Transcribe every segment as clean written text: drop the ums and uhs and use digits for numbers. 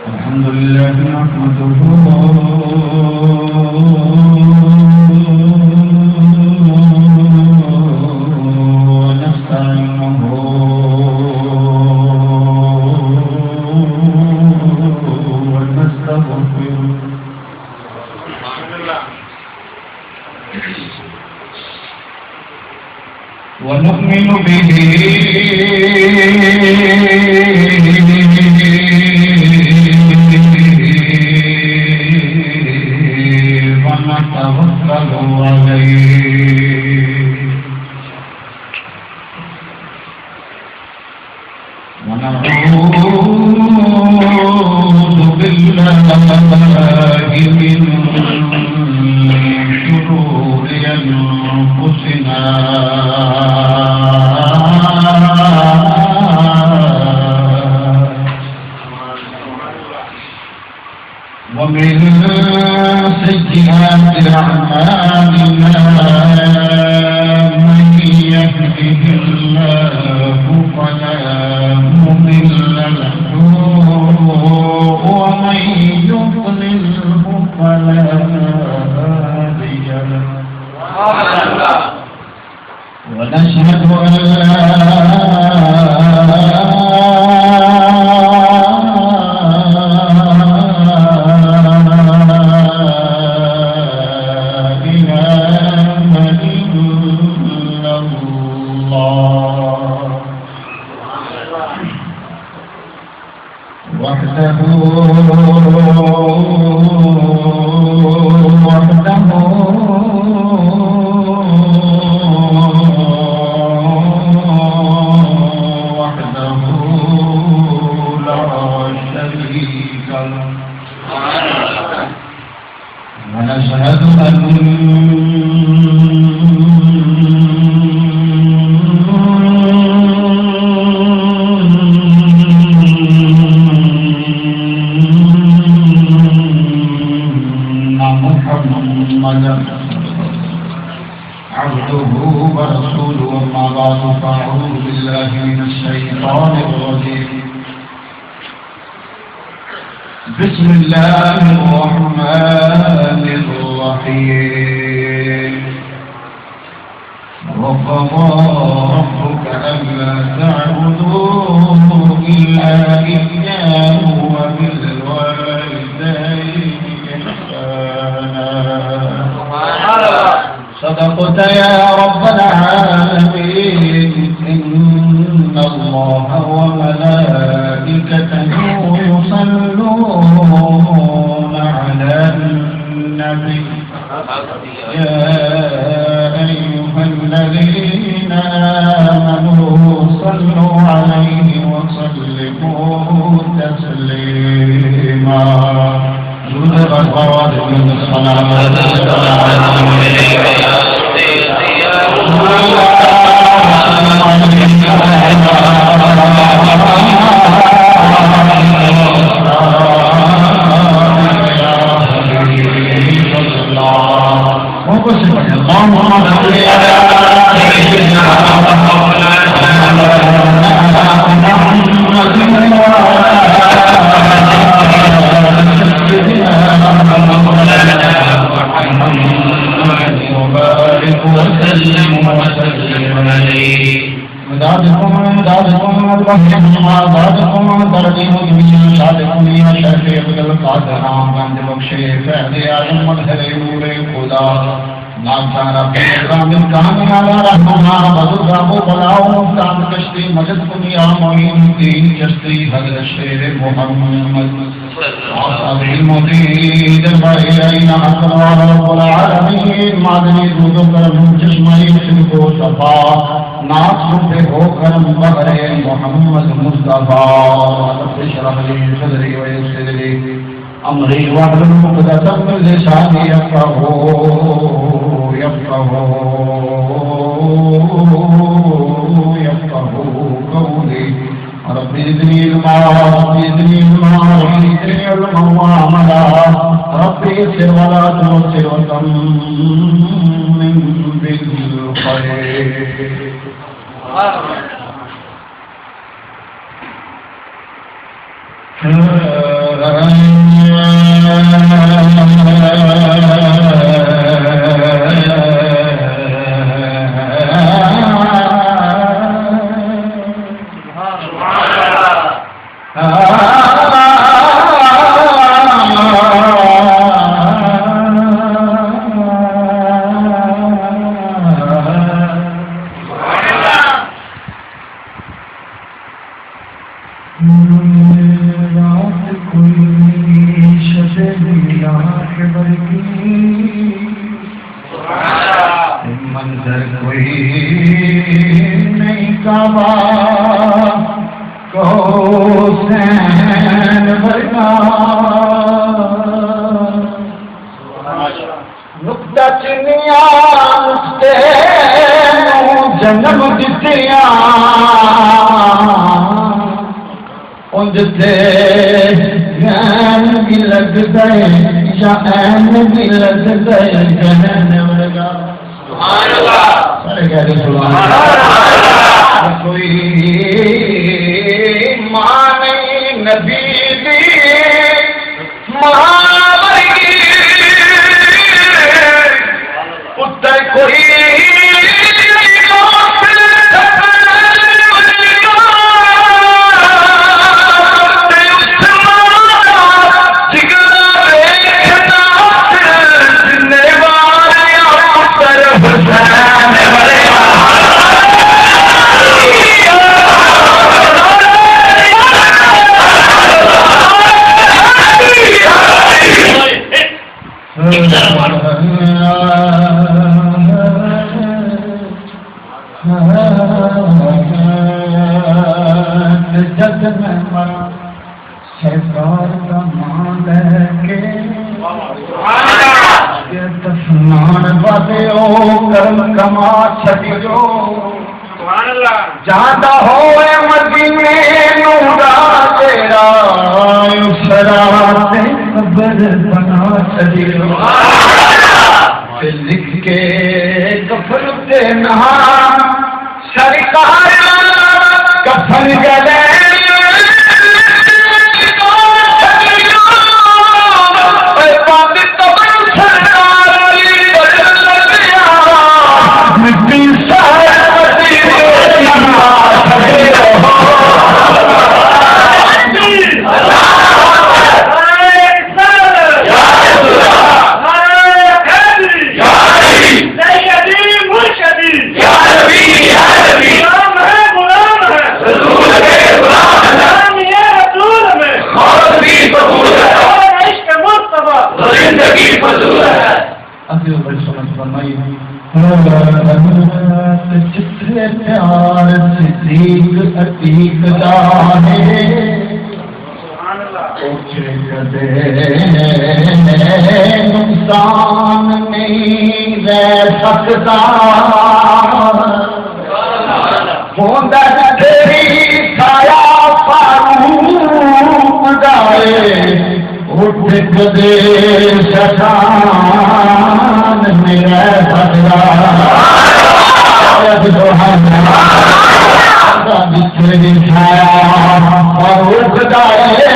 الحمد لله نحمده ونستعينه ونستغفره ونؤمن به ونتوكل عليه ونعوذ بالله من شرور أنفسنا ومن سيئات أعمالنا من يهده الله فلا مضل له ومن يضلله فلا هادي له ونشهد أن لا بسم الله الرحمن الرحيم وقضى ربك ألا تعبدوا إلا إياه وبالوالدين إحسانا صدقت يا رب العالمين إن الله وملائكته يصلون على النبي يا أيها الذين آمنوا صلوا عليه وسلموا تسليما محمد مصطفى اشرح لي صدري ويسر لي امري واحلل عقدة من لساني يفقهوا قولي رب زدني علما وزدني علما وعملا ربي ويسر ولا تعسر وتمم بالخير. منظر کوئی نہیں کعبہ کو حسین ورگا نقطہ چنیا نقطے جنم دتیاں جتے گین بھی لگ گئے شاہین بھی لگ گئے جہن ورگا. سبحان اللہ. سارے کہتے سبحان اللہ. کوئی ماں نہیں نبی دی ماں ورگی پتر کوئی جد میں مرا سرکار کا مان لے کے دفنان والے او کرم کما چھڈیو جانا ہوئے مدینے نورا تیرا اسرا تے قبر بنا چھڈیو لکھ کے کفن تے نام سرکار کفن گلے جتنے پیار صدیق عتیق دانے اوچے کدے نقصان نہیں رہ سکتا ہوندہ تیری سایہ فاروق گائے اٹھ کدے شیطان نہیں رہ سکتا بچھڑی چھایا فاروق دائے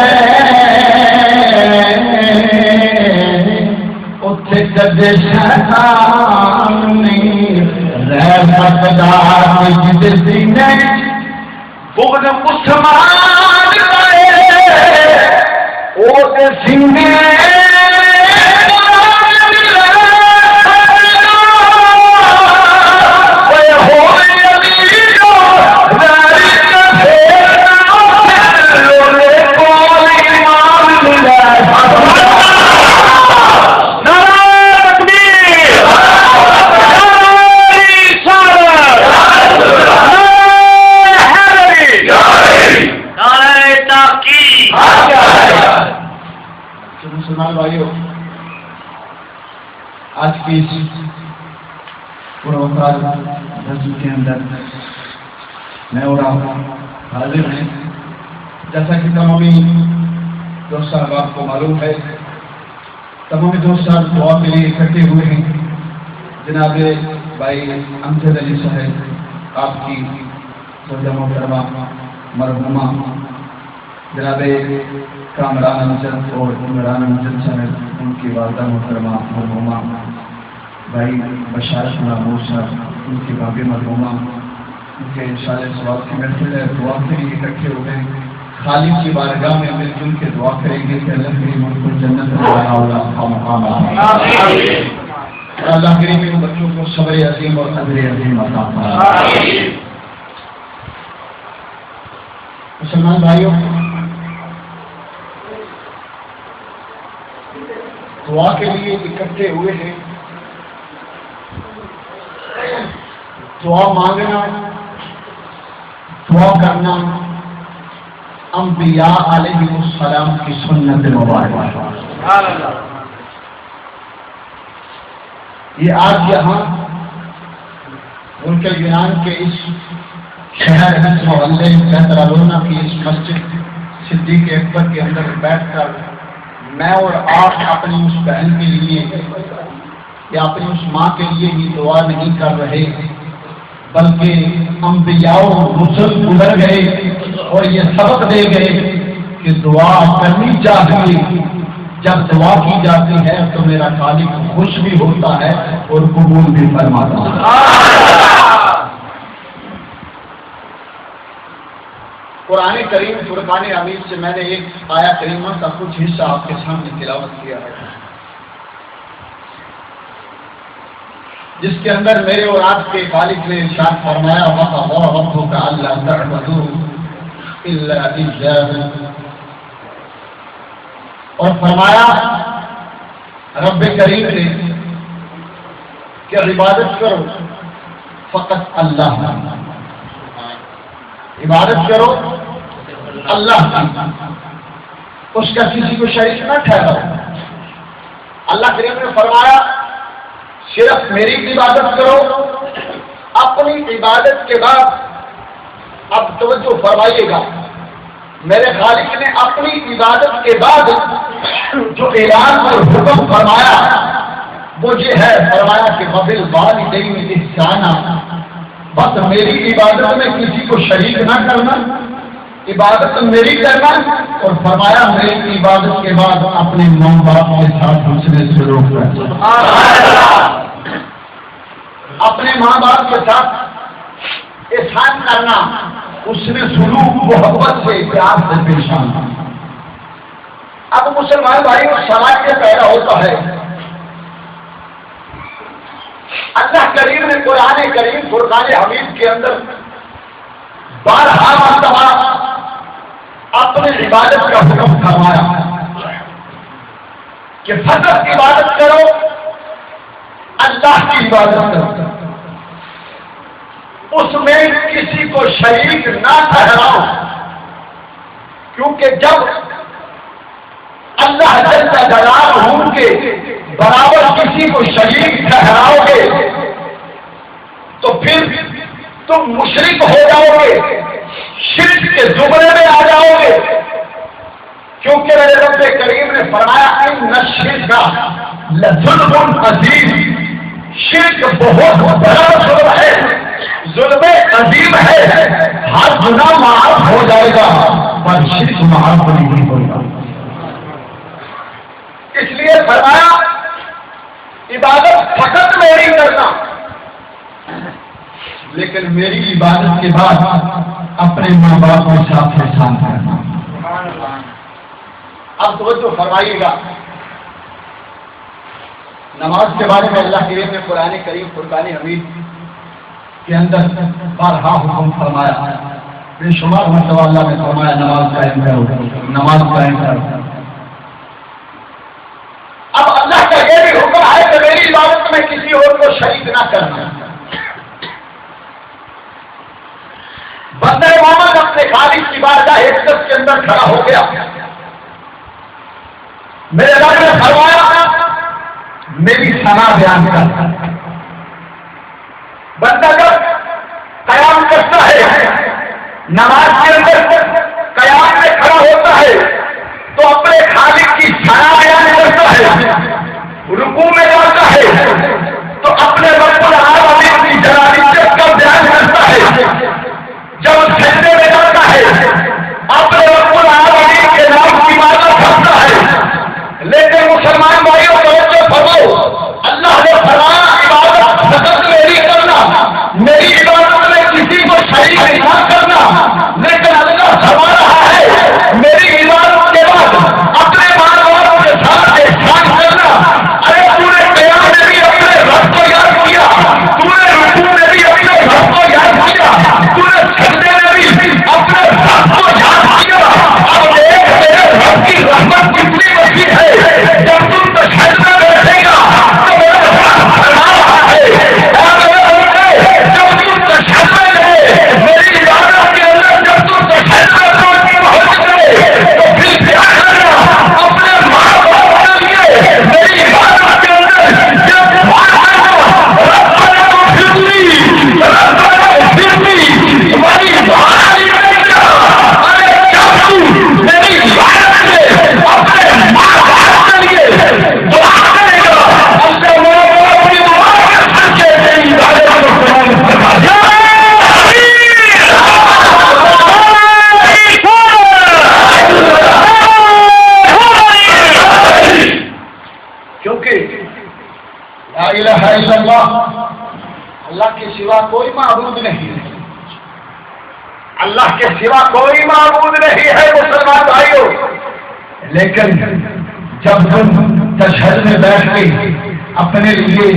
اتھے کدے شیطان نہیں رہ سکتا جس سینے بغض عثمان کرے او تے سینے آج کی اس پروکار رسم کے اندر میں اور آپ حاضر ہیں. جیسا کہ تمامی دوست صاحب آپ کو معلوم ہے تمام دوست صاحب دعا کے لیے اکٹھے ہوئے ہیں. جناب بھائی امجد علی صاحب آپ کی زوجہ محترمہ مرحومہ جناب کامران امجد اور عمران امجد صاحب ان کی والدہ محترمہ مرحومہ بھائی بشارت نامور صاحب ان کی بھابھی مرحومہ ان کے انشاءاللہ ثواب کی محفل ہے. دعا کے لیے اکٹھے ہوئے ہیں. خالق کی بارگاہ میں مل جل کے دعا کریں گے کہ اللہ کریم ان کو جنت میں مقام اور اللہ کریم ان بچوں کو صبر عظیم اور اجر عظیم عطا فرمائے. مسلمان بھائیوں، دعا کے لیے اکٹھے ہوئے ہیں. دعا مانگنا، دعا کرنا انبیاء علیہ السلام کی سنت مبارک. یہ آج یہاں ملک یونان کے اس شہر اس محلے بہترالونا کی اس مسجد صدیق اکبر کے اندر بیٹھ کر میں اور آپ اپنی اس بہن کے لیے یا اپنی اس ماں کے لیے ہی دعا نہیں کر رہے، بلکہ انبیاء و رسل گزر گئے اور یہ سبق دے گئے کہ دعا کرنی چاہیے. جب دعا کی جاتی ہے تو میرا خالق خوش بھی ہوتا ہے اور قبول بھی فرماتا ہے. قرآن کریم فرقان حمید سے میں نے ایک آیا کریمہ کا کچھ حصہ آپ کے سامنے تلاوت کیا ہے، جس کے اندر میرے اور آپ کے خالق نے ارشاد فرمایا وَقَضَىٰ رَبُّكَ أَلَّا تَعْبُدُوا إِلَّا إِيَّاهُ، اور فرمایا رب کریم نے کہ عبادت کرو فقط اللہ، عبادت کرو اللہ کی، اس کا کسی کو شریک نہ ٹھہراؤ. اللہ کریم نے فرمایا صرف میری عبادت کرو. اپنی عبادت کے بعد اب توجہ فرمائیے گا، میرے خالق نے اپنی عبادت کے بعد جو اعلان اور حکم فرمایا وہ یہ ہے، فرمایا کہ وَبِالْوَالِدَيْنِ إِحْسَانًا، بس میری عبادت میں کسی کو شریک نہ کرنا، عبادت میری کرنا. اور فرمایا میری عبادت کے بعد اپنے ماں باپ کے ساتھ حسن سلوک کرنا، اپنے ماں باپ کے ساتھ احسان کرنا، اس نے سلوک محبت سے پیار سے پیش آنا. اب مسلمان بھائی اور سماج میں پیدا ہوتا ہے. اللہ کریم نے قرآن کریم فرقان حمید کے اندر بارہا مرتبہ اپنی عبادت کا حکم فرمایا کہ فقط عبادت کرو، اللہ کی عبادت کرو، اس میں کسی کو شریک نہ ٹھہراؤ. کیونکہ جب اللہ جل جلالہ کے برابر کسی کو شریک ٹھہراؤ گے تو پھر تم مشرک ہو جاؤ گے، شرک کے زمرے میں آ جاؤ گے. کیونکہ میرے رب کریم نے فرمایا ان الشرک لظلم عظیم، شرک بہت بڑا ظلم ہے، ظلم عظیم ہے. ہر گناہ معاف ہو جائے گا پر شرک معاف نہیں ہوگا. اس لیے فرمایا عبادت فقط میری کرنا، لیکن میری عبادت کے بعد اپنے ماں باپ کے ساتھ احسان کرنا. اب توجہ فرمائیے گا، نماز کے بارے میں اللہ کریم نے قرآن کریم فرقان حمید کے اندر بارہا حکم فرمایا. بے شمار مرتبہ اللہ نے فرمایا نماز قائم کرو، نماز قائم کرو. اب اللہ کا یہ بھی حکم ہے کہ میری عبادت میں کسی اور کو شریک نہ کرنا. بندہ مومن اپنے خالق کی بارگاہ عزت کے اندر کھڑا ہو گیا. میرے رب نے فرمایا میری ثنا بیان کر. بندہ جب قیام کرتا ہے، نماز کے اندر قیام میں کھڑا ہوتا ہے تو اپنے خالق کی ثنا بیان کرتا ہے. رکوع میں جاتا ہے تو اپنے رب العالمین کی جلالت کا بیان کرتا ہے، جب سجدے میں جاتا ہے اپنے رب العالمین کے نام کی عبادت کرتا ہے۔ لیکن مسلمان بھائیوں توجہ فرماؤ، اللہ نے فرمایا عبادت فقط میری کرنا، میری عبادت میں کسی کو شریک نہ کرنا، لیکن اللہ فرما رہا ہے میری عبادت کے بعد اپنے ماں باپ کے ساتھ احسان کرنا۔ ارے تو نے قیام میں بھی اپنے رب کو یاد کیا، تو نے رکوع میں بھی اپنے رب کو یاد کیا، تو نے سجدے میں بھی اپنے رب کو یاد کیا۔ اب ایک میرے رب کی رحمت کتنی وسیع ہے، جب تم تشہد میں بیٹھے گا تو میرا رب فرما رہا ہے جب تم تشہد میں گئے میری عبادت کے اندر، جب تم تشہد میں پہنچ گئے تو پھر کیا کرنا، اپنے ماں باپ کے لیے میری عبادت کے اندر جب دعا کرنا، ربنا اغفر لی، ربنا اغفر لی، تمہاری دعا نہیں کرے گا۔ ارے جب تم میری عبادت میں اپنے ماں باپ کے لیے دعا کرے گا، اپنے ماں باپ کی دعا کر کے میری عبادت کو قبول فرما دے۔ کیونکہ لا الہ الا اللہ کے سوا کوئی معبود نہیں ہے، اللہ کے سوا کوئی معبود نہیں ہے مسلمان بھائیوں۔ لیکن جب تم تشہد میں بیٹھ کے اپنے لیے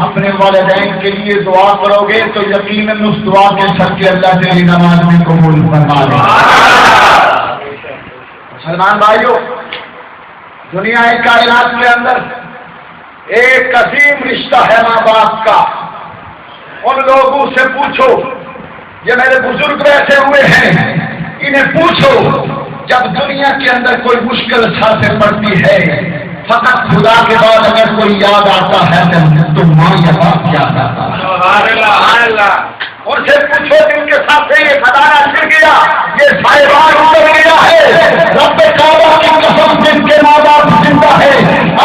اپنے والدین کے لیے دعا کرو گے تو یقیناً اس دعا کے سب کے اللہ تیری نماز میں قبول فرما دے۔ مسلمان بھائیوں، دنیا کائنات کے اندر ایک عظیم رشتہ ہے ماں باپ کا۔ ان لوگوں سے پوچھو، یہ میرے بزرگ بیٹھے ہوئے ہیں، انہیں پوچھو جب دنیا کے اندر کوئی مشکل سانسیں پڑتی ہے فقط خدا کے بعد اگر کوئی یاد آتا ہے تو ماں یا باپ یاد آتا ہے۔ ان سے پوچھو جن کے ساتھ یہ خزانہ گر گیا، یہ سائبان اتر گیا ہے، رب کعبہ کی قسم جن کے ماں باپ زندہ ہے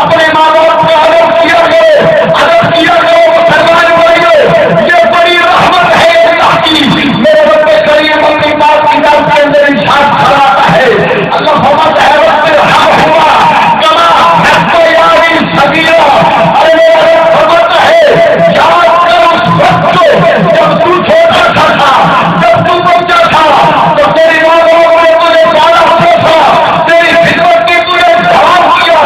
اپنے ماں باپ کو ادب کیا گئے مسلمان بھائیوں، یہ بڑی رحمت ہے اللہ کی۔ میرے رب کریم اپنی بات کی کتاب کے اندر ارشاد فرماتا ہے، اللہ فرماتا ہے رب ارحمہما کما ربیانی صغیرا۔ ارے میرا رب فرماتا ہے یاد کر اس وقت کو جب تو چھوٹا سا تھا، جب تو بچہ تھا تو تیری ماں باپ نے تجھے پالا ہوا تھا، تیری خدمت کی تجھے جواب دیا۔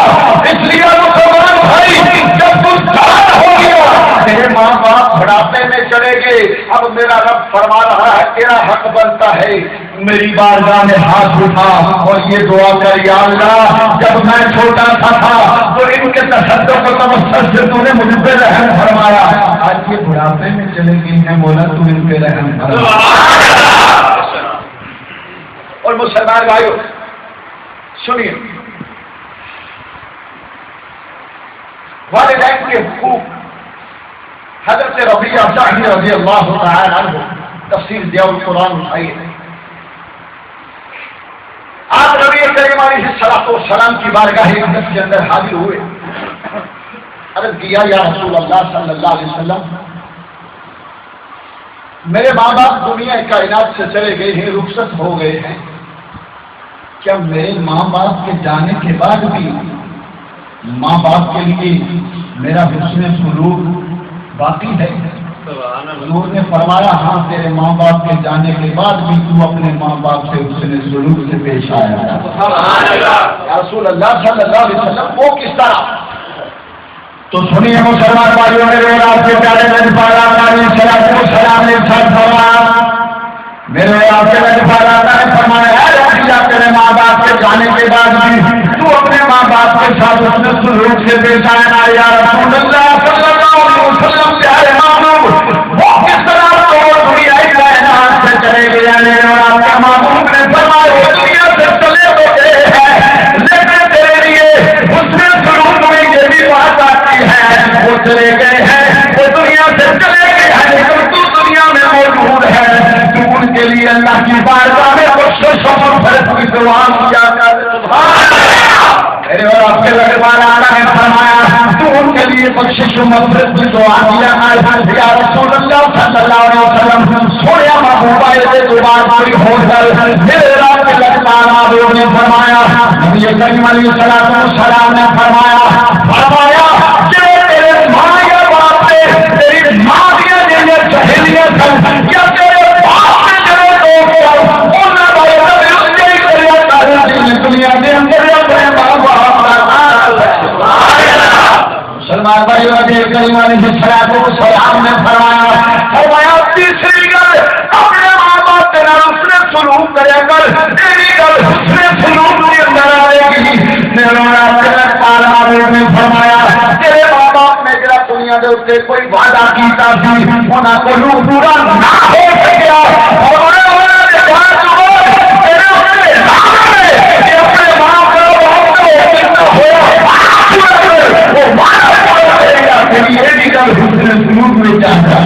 اس لیے مسلمان بھائی جب تو جوان ہو گیا، تیرے ماں باپ بڑھاپے میں چلے گئے، اب میرا رب فرما رہا ہے تیرا حق بنتا ہے میری بارگاہ میں ہاتھ اٹھا اور یہ دعا کر، یا اللہ جب میں چھوٹا سا تھا تو ان کے تصدق و تبسط سے تو نے مجھ پہ رحم فرمایا، آج یہ بڑھاپے میں چلے گئی ہیں مولا تو ان پہ رحم فرما۔ اور مسلمان بھائیو سنیے، والدین کے حقوق حضرت ربیعہ صاحب رضی اللہ تعالی عنہ تفسیر ضیاء القرآن اٹھائیے۔ آپ نبی کریم علیہ الصلوۃ والسلام کی بارگاہ اقدس کے اندر حاضر ہوئے، عرض کیا یا رسول اللہ صلی اللہ علیہ وسلم، میرے ماں باپ دنیا کائنات سے چلے گئے ہیں، رخصت ہو گئے ہیں، کیا میرے ماں باپ کے جانے کے بعد بھی ماں باپ کے لیے میرا حسن سلوک باقی ہے؟ حضور نے فرمایا ہاں، تیرے ماں باپ کے جانے کے بعد بھی تو اپنے ماں باپ سے حسن سلوک سے پیش آیا۔ رسول اللہ صلی اللہ علیہ وسلم وہ کس طرح؟ تو سنیے مسلمان بھائیوں، میرے اور آپ کے پیارے نبی پاک علیہ السلام نے ارشاد فرمایا، میرے آپ کے نبی پاک نے فرمایا ہے ربیعہ تیرے ماں باپ کے جانے کے بعد بھی تو اپنے ماں باپ کے ساتھ حسن سلوک سے پیش آیا۔ یا رسول اللہ صلی اللہ علیہ وسلم پیارے محبوب وہ کس طرح تو دنیا کائنات سے چلے گئے، میرے اور آپ کے محبوب نے فرمایا وہ دنیا سے چلے تو گئے ہیں لیکن تیرے لیے حسن سلوک میں یہ بھی بات آتی ہے، وہ چلے گئے ہیں، وہ دنیا سے چلے گئے ہیں لیکن تو دنیا میں موجود ہے، تو ان کے لیے اللہ کی بارگاہ میں بخشش و مغفرت کی دعا کیا کر۔ سبحان اللہ، میرے اور آپ کے دربار آنا ہے فرمایا تو ان لیے بخشش و مغفرت کی دعا کیا یا رسول اللہ صلی اللہ علیہ وسلم سویا محبوبہ دے زبان پوری ہو کر میرے رب کے لگتار آبیوں نے فرمایا نبی کریم علیہ السلام نے فرمایا کہ تیرے ماں یا باپ نے تیری ماں دیا جنہیں سہیلیاں سن یا تیرے باپ نے جنہیں دوست انہیں بھائی نبی اس کے ہی کریہ کاری دنیا کے اندر اپنے ماں باپ سلمان بھائی نبی کریم علیہ السلام نے فرمایا تیسری گل اپنے ماں باپ کے نال اس نے سلوک کرے کر تیری گل اس نے سلوک کے اندر آئے گی نے فرمایا تیرے ماں باپ نے جڑا دنیا دے اوپر کوئی وعدہ کیتا سی انہاں کو پورا نہ ہو سکیا اور انہاں نے جان جو تیرے اوپر لعنت ہے کہ اپنے ماں باپ کو کتنا ہوا وہ وعدہ کرے گا تیری یہ گل حسن سلوک میں چاہتا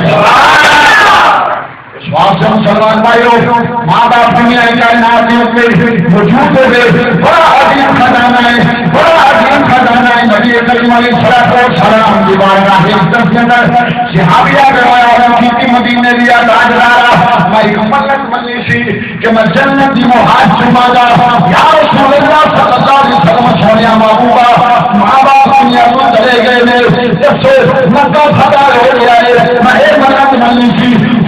مسلمان بھائیوں ماں باپ دنیا کائنات میں وجود ہوئے بڑا عظیم خزانہ ہے بڑا عظیم خزانہ ہے نبی کریم علیہ السلام کی بارگاہ عزت کے اندر صحابیہ روایت کی مدینے دیا تاجدارا میں ایک ملت منی سی کہ میں جنت کی محاج چما گا یا رسول اللہ صلی اللہ علیہ وسلم چھوڑیا محبوبہ ماں باپ دنیا کو چلے گئے نے جب سے مکہ فتح ہو گیا ہے میں ایک ملت منی سی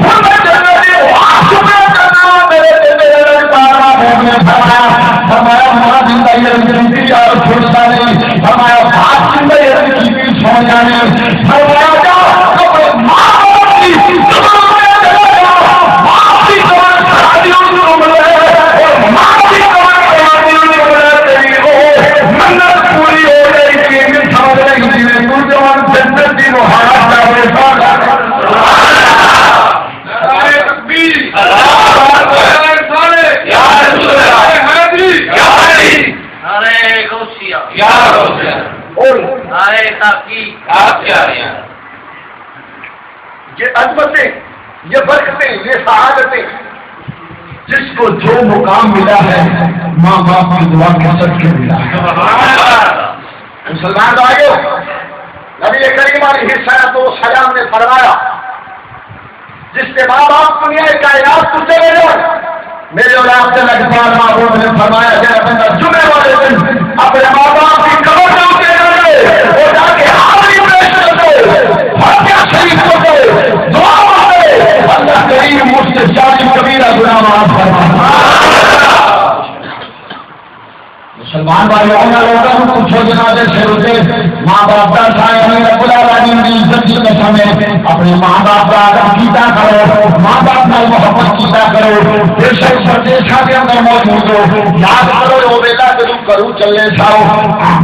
یہ عظمتیں یہ برکتیں یہ سعادتیں جس کو جو مقام ملا ہے ماں باپ کی دعا کے صدقے ملا ہے مسلمان بھائیوں نبی کریم علیہ السلام نے فرمایا جس کے ماں باپ دنیا کائنات کو چلے جائے میرے اور آپ سے لگتار محبوب نے فرمایا کہ بندہ جمعے والے دن اپنے ماں باپ کی قبر میں اترے وہ جا کے حاضری پیش کرتے فاتحہ شریف پڑھتے دعا مانگتے اللہ کریم مجھ سے جاری کبیرہ گناہ معاف فرمائے مسلمان بھائیوں نے لوگوں کو پوچھو جنازے سے روتے ماں باپ کا سایہ ہمیں رب العالمین کی عزت کی قسم ہے اپنے ماں باپ کا ادب کیتا کرو ماں باپ کا محبت کیتا کرو بے شک پردیشاں کے اندر موجود ہو یاد کرو وہ بیٹا جدوں کروں چلے جاؤ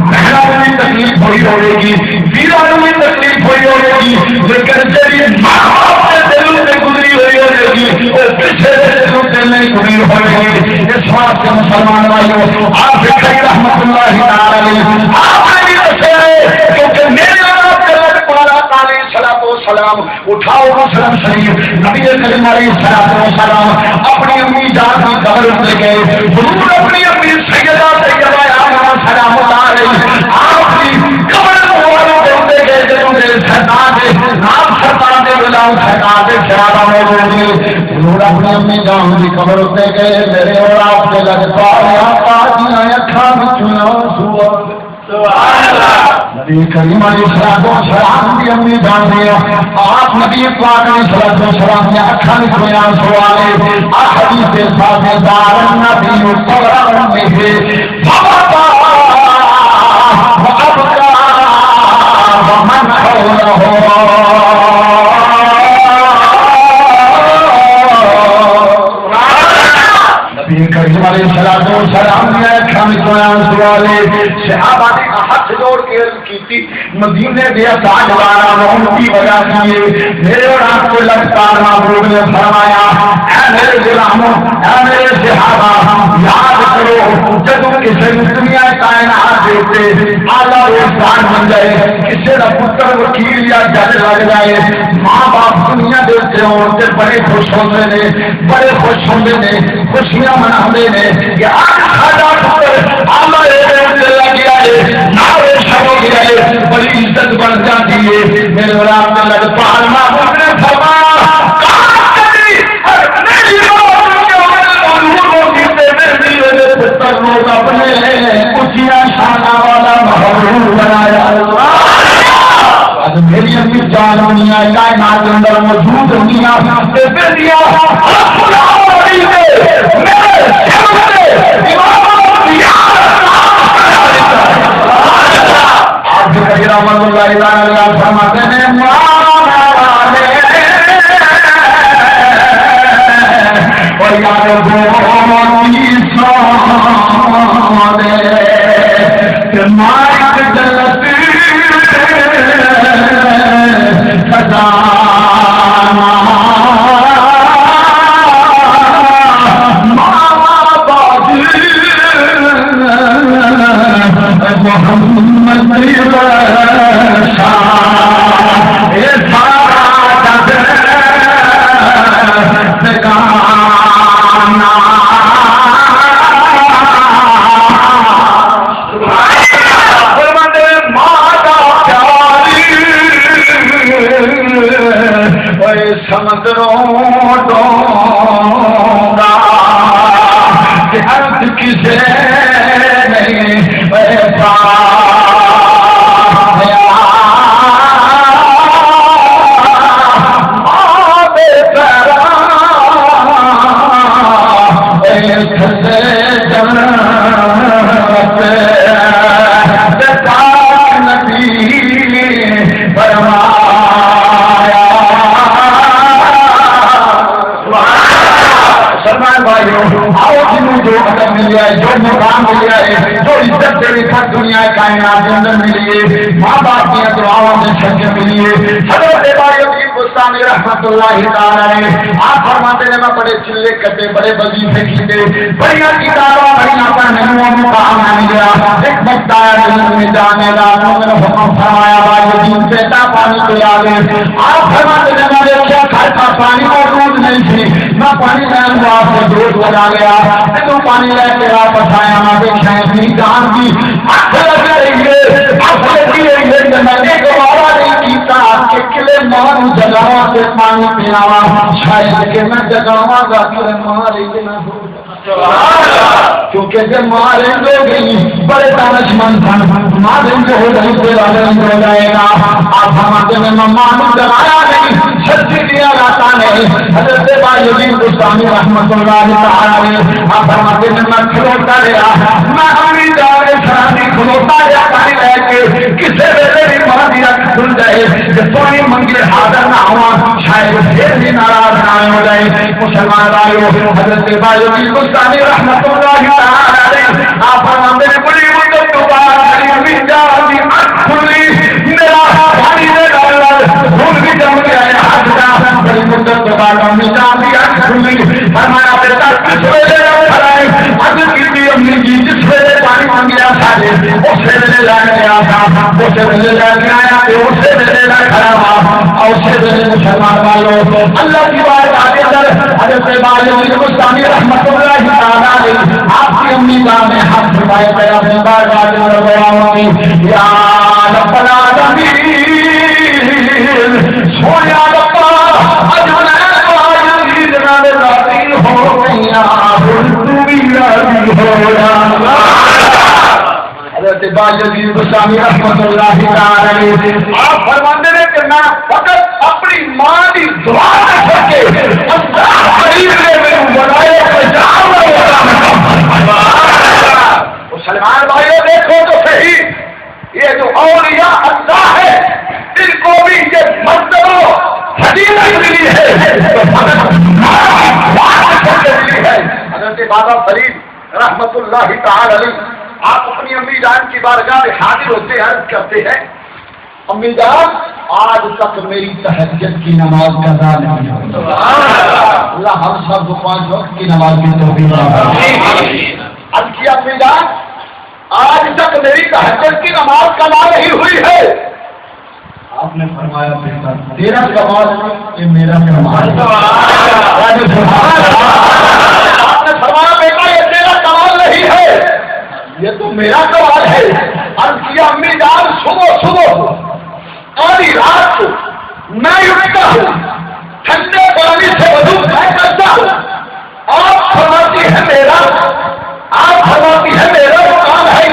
بہنوں میں بھی تکلیف ہوئی ہوئے گی ویروں میں بھی تکلیف ہوئی ہوئے گی لیکن تیری ماں باپ کے دلوں سے گزری ہوئی ہوئے گی اور پیچھے دلوں سے نہیں گزری ہوئے گی اس واسطے مسلمان بھائیوں آپ رحمت اللہ تعالی علیہ آپ نے بھی دسے کیونکہ میرے آپ کے لگ پارا تعالی صلاۃ و سلام اٹھاؤ مسلم شریف نبی کریم علیہ الصلوۃ والسلام اپنی امی جان کی قبر لے گئے حضور اپنی امی سیدہ طیبہ آمنہ سلام اللہ علیہ آپ کی قبر مبارک ہوتے گئے جنہوں نے سرکار کے نام سرکار کے بلاؤں سرکار کے شرابہ موجود ہوئے حضور اپنی امی جان کی قبر ہوتے گئے میرے اور آپ کے لگ پارا نبی کریم علیہ السلام کی امی جان دیا آپ نبی پاک علیہ السلام نے اکھا نکھویا سوالے حدیث کے ساتھ دار نبی قبر میں فبقا وابقا ومن حوله کریم علیہ السلام نے کھانے سوالے صحابہ نے ہاتھ جوڑ کے عرض کی مدینے دے تاجدار ان کی وجہ سے میرے اور آپ کو لگتار محبوب نے فرمایا اے میرے غلاموں اے میرے صحابہ یاد کرو جب کسی دنیا کائنات دیتے اعلیٰ انسان بن جائے کسی کا پتر وکیل یا جج لگ جائے ماں باپ دنیا دیتے ہوتے بڑے خوش ہوتے ہیں بڑے خوش ہوتے ہیں خوشیاں مناتے ہیں کہ آج ساڈا پتر اعلیٰ لگ گیا ہے نارے ہو گیا ہے بڑی عزت بن جاتی کائنات میں لگپال محبوب نے فرمایا لوگ اپنے اونچیاں شانہ والا محبوب بنایا. میری امی جان دنیا کائنات کے اندر موجود دنیا آپ رحمت اللہ فرماتے ہیں سمندروں ڈونگا عرض کسے نہیں پیسہ جو مقام ملیا ہے جو عزت تیری تک دنیا کائنات کے اندر ملی ہے ماں باپ کی دعاؤں سے شکر ملی ہے. حضرت ابراہیم بستانی رحمت اللہ تعالی نے آپ فرماتے ہیں میں بڑے چلے کٹے بڑے وظیفے کیتے بڑیاں کتاباں بڑیاں پڑھنے میں مقام نہ ملیا. ایک وقت آیا جنت میں جانے کا انہوں نے حکم فرمایا بھائی دین پیتا پانی پلا دے. آپ فرماتے ہیں میں دیکھا کھاتا پانی موجود نہیں تھی میں پانی لین آپ سے دودھ لگا گیا تو پانی لے کے واپس آیا میں دیکھا اپنی جان کی آنکھ لگ رہی ہے آنکھ لگی رہی ہے میں نے گوارا نہیں کیتا کہ کلے ماروں جگہوں سے پانی پیاوا شاید کہ میں جگہوں گا کلے مارے کہ نہ ہو کیونکہ جب ماریں گے گئی بڑے دانش مند ماریں گے ہو جائے کوئی راجن ہو جائے گا. آپ ہمارے میں ممانو جمایا نہیں سچی دیا لاتا نہیں. حضرت بھائی بستانی رحمت اللہ تعالی آپ ہمارے میں کھلوتا رہا میں امی جانے شرانی کھلوتا رہا پانی لے کے کسے ویلے بھی مہدی رکھ کھل جائے کہ سونی منگے حاضر نہ ہوا شاید پھر بھی ناراض نہ ہو جائے. مسلمان بھائیو حضرت بھائی بستانی رحمت اللہ تعالی آپ ہمارے بڑی مدت تو بعد امی جانے آنکھ کھلی میرا پانی دے ڈالا خون بھی جم گیا ہے ہاتھ کا بڑی مدت تو بعد امی جانے آنکھ کھلی فرمایا بیٹا کس ویلے کھڑائے حضرت کی امی جی جس ویلے پانی مانگیا سارے اس ویلے لے گیا تھا اس ویلے لے کے آیا اس ویلے لے کھڑا ہوا اور اس ویلے مسلمان والوں اللہ کی بات آگے اندر حضرت بھائی بستانی رحمت اللہ تعالی آپ کی امی جان نے ہاتھ اٹھائے پہ اپنے بارگاہ میں دعا کی یا رب العالمین سویا ربا اجنا راضی جناب راضی ہو گیا تو بھی راضی ہو جا. حضرت باجی بستانی رحمت اللہ تعالی آپ فرماتے ہیں کہ میں فقط اپنی ماں کی دعا کر کے اللہ قریب نے میرے بنائے مسلمان بھائیوں دیکھو تو صحیح یہ جو اولیاء اللہ ہے ان کو بھی یہ مرتبہ فضیلت ملی ہے. حضرت بابا فرید رحمت اللہ تعالی علیہ آپ اپنی امی جان کی بارگاہ میں حاضر ہوتے ہیں عرض کرتے ہیں امی جان آج تک میری تہجد کی نماز قضا نہیں ہوئی. اللہ ہم سب کو 5 وقت کی نماز کی توفیق عطا. عرض کیا امی جان آج تک میری تہجد کی نماز قضا نہیں ہوئی ہے. آپ نے فرمایا بیٹا تیرا کمال یہ میرا کمال. آپ نے فرمایا بیٹا یہ تیرا کمال نہیں ہے یہ تو میرا کمال ہے. عرض کیا امی جان صبح آدھی رات کو ہوں، ٹھنڈے پانی سے وضو میں کرتا ہوں، آپ فرماتی ہے میرا مقام ہے،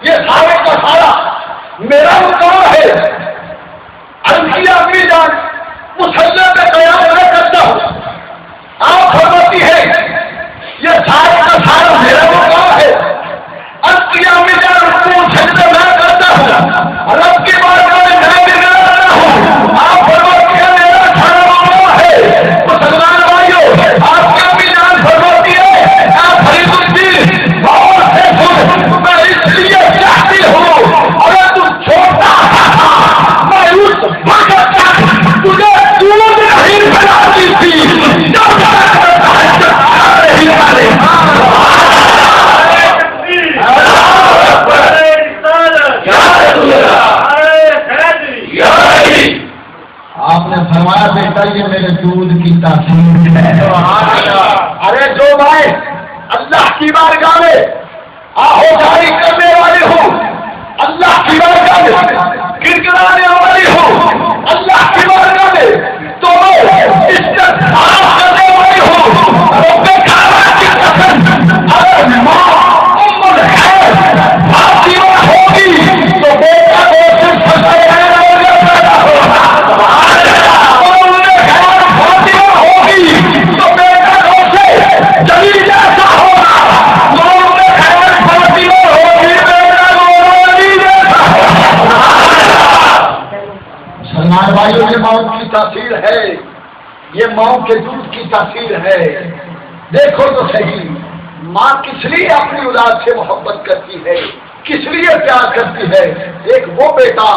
یہ سارے کا سارا میرا مقام ہے۔ امی جان مسلح پہ قیام میں کرتا ہوں، آپ فرماتی ہے یہ سارے کا سارا میرا مقام ہے۔ امی جان سجدے میں کرتا ہوں، رب کی بارگاہ میں میں بھی کرتا ہوں، آپ فرماتی ہے میرا سارا مقام ہے۔ مسلمان بھائیوں، آپ کی امی جان فرماتی ہے آپ فرید الدین غور سے سن، میں اس لیے چاہتی ہوں اگر تم چھوٹا میں اس وقت تک تجھے دودھ نہیں پلاتی تھی جو آپ نے فرمایا بیٹا یہ میرے دودھ کی تاثیر ہے۔ ارے جو میں اللہ کی بارگاہ میں آہوجاری کرنے والی ہوں، اللہ کی بارگاہ میں گڑگڑانے والی ہوں، اللہ کی بارگاہ میں تو استغفار کرنے والی ہوں، رب کعبہ کی قسم اگر ماں ام الخیر فاطمہ ہوگی تو بیٹا کو صرف فضل پیدا ہوگا۔ بھائیوں یہ ماؤں کی تاثیر ہے، یہ ماؤں کے دودھ کی تاثیر ہے۔ دیکھو تو صحیح، ماں کس لیے اپنی اولاد سے محبت کرتی ہے، کس لیے پیار کرتی ہے؟ ایک وہ بیٹا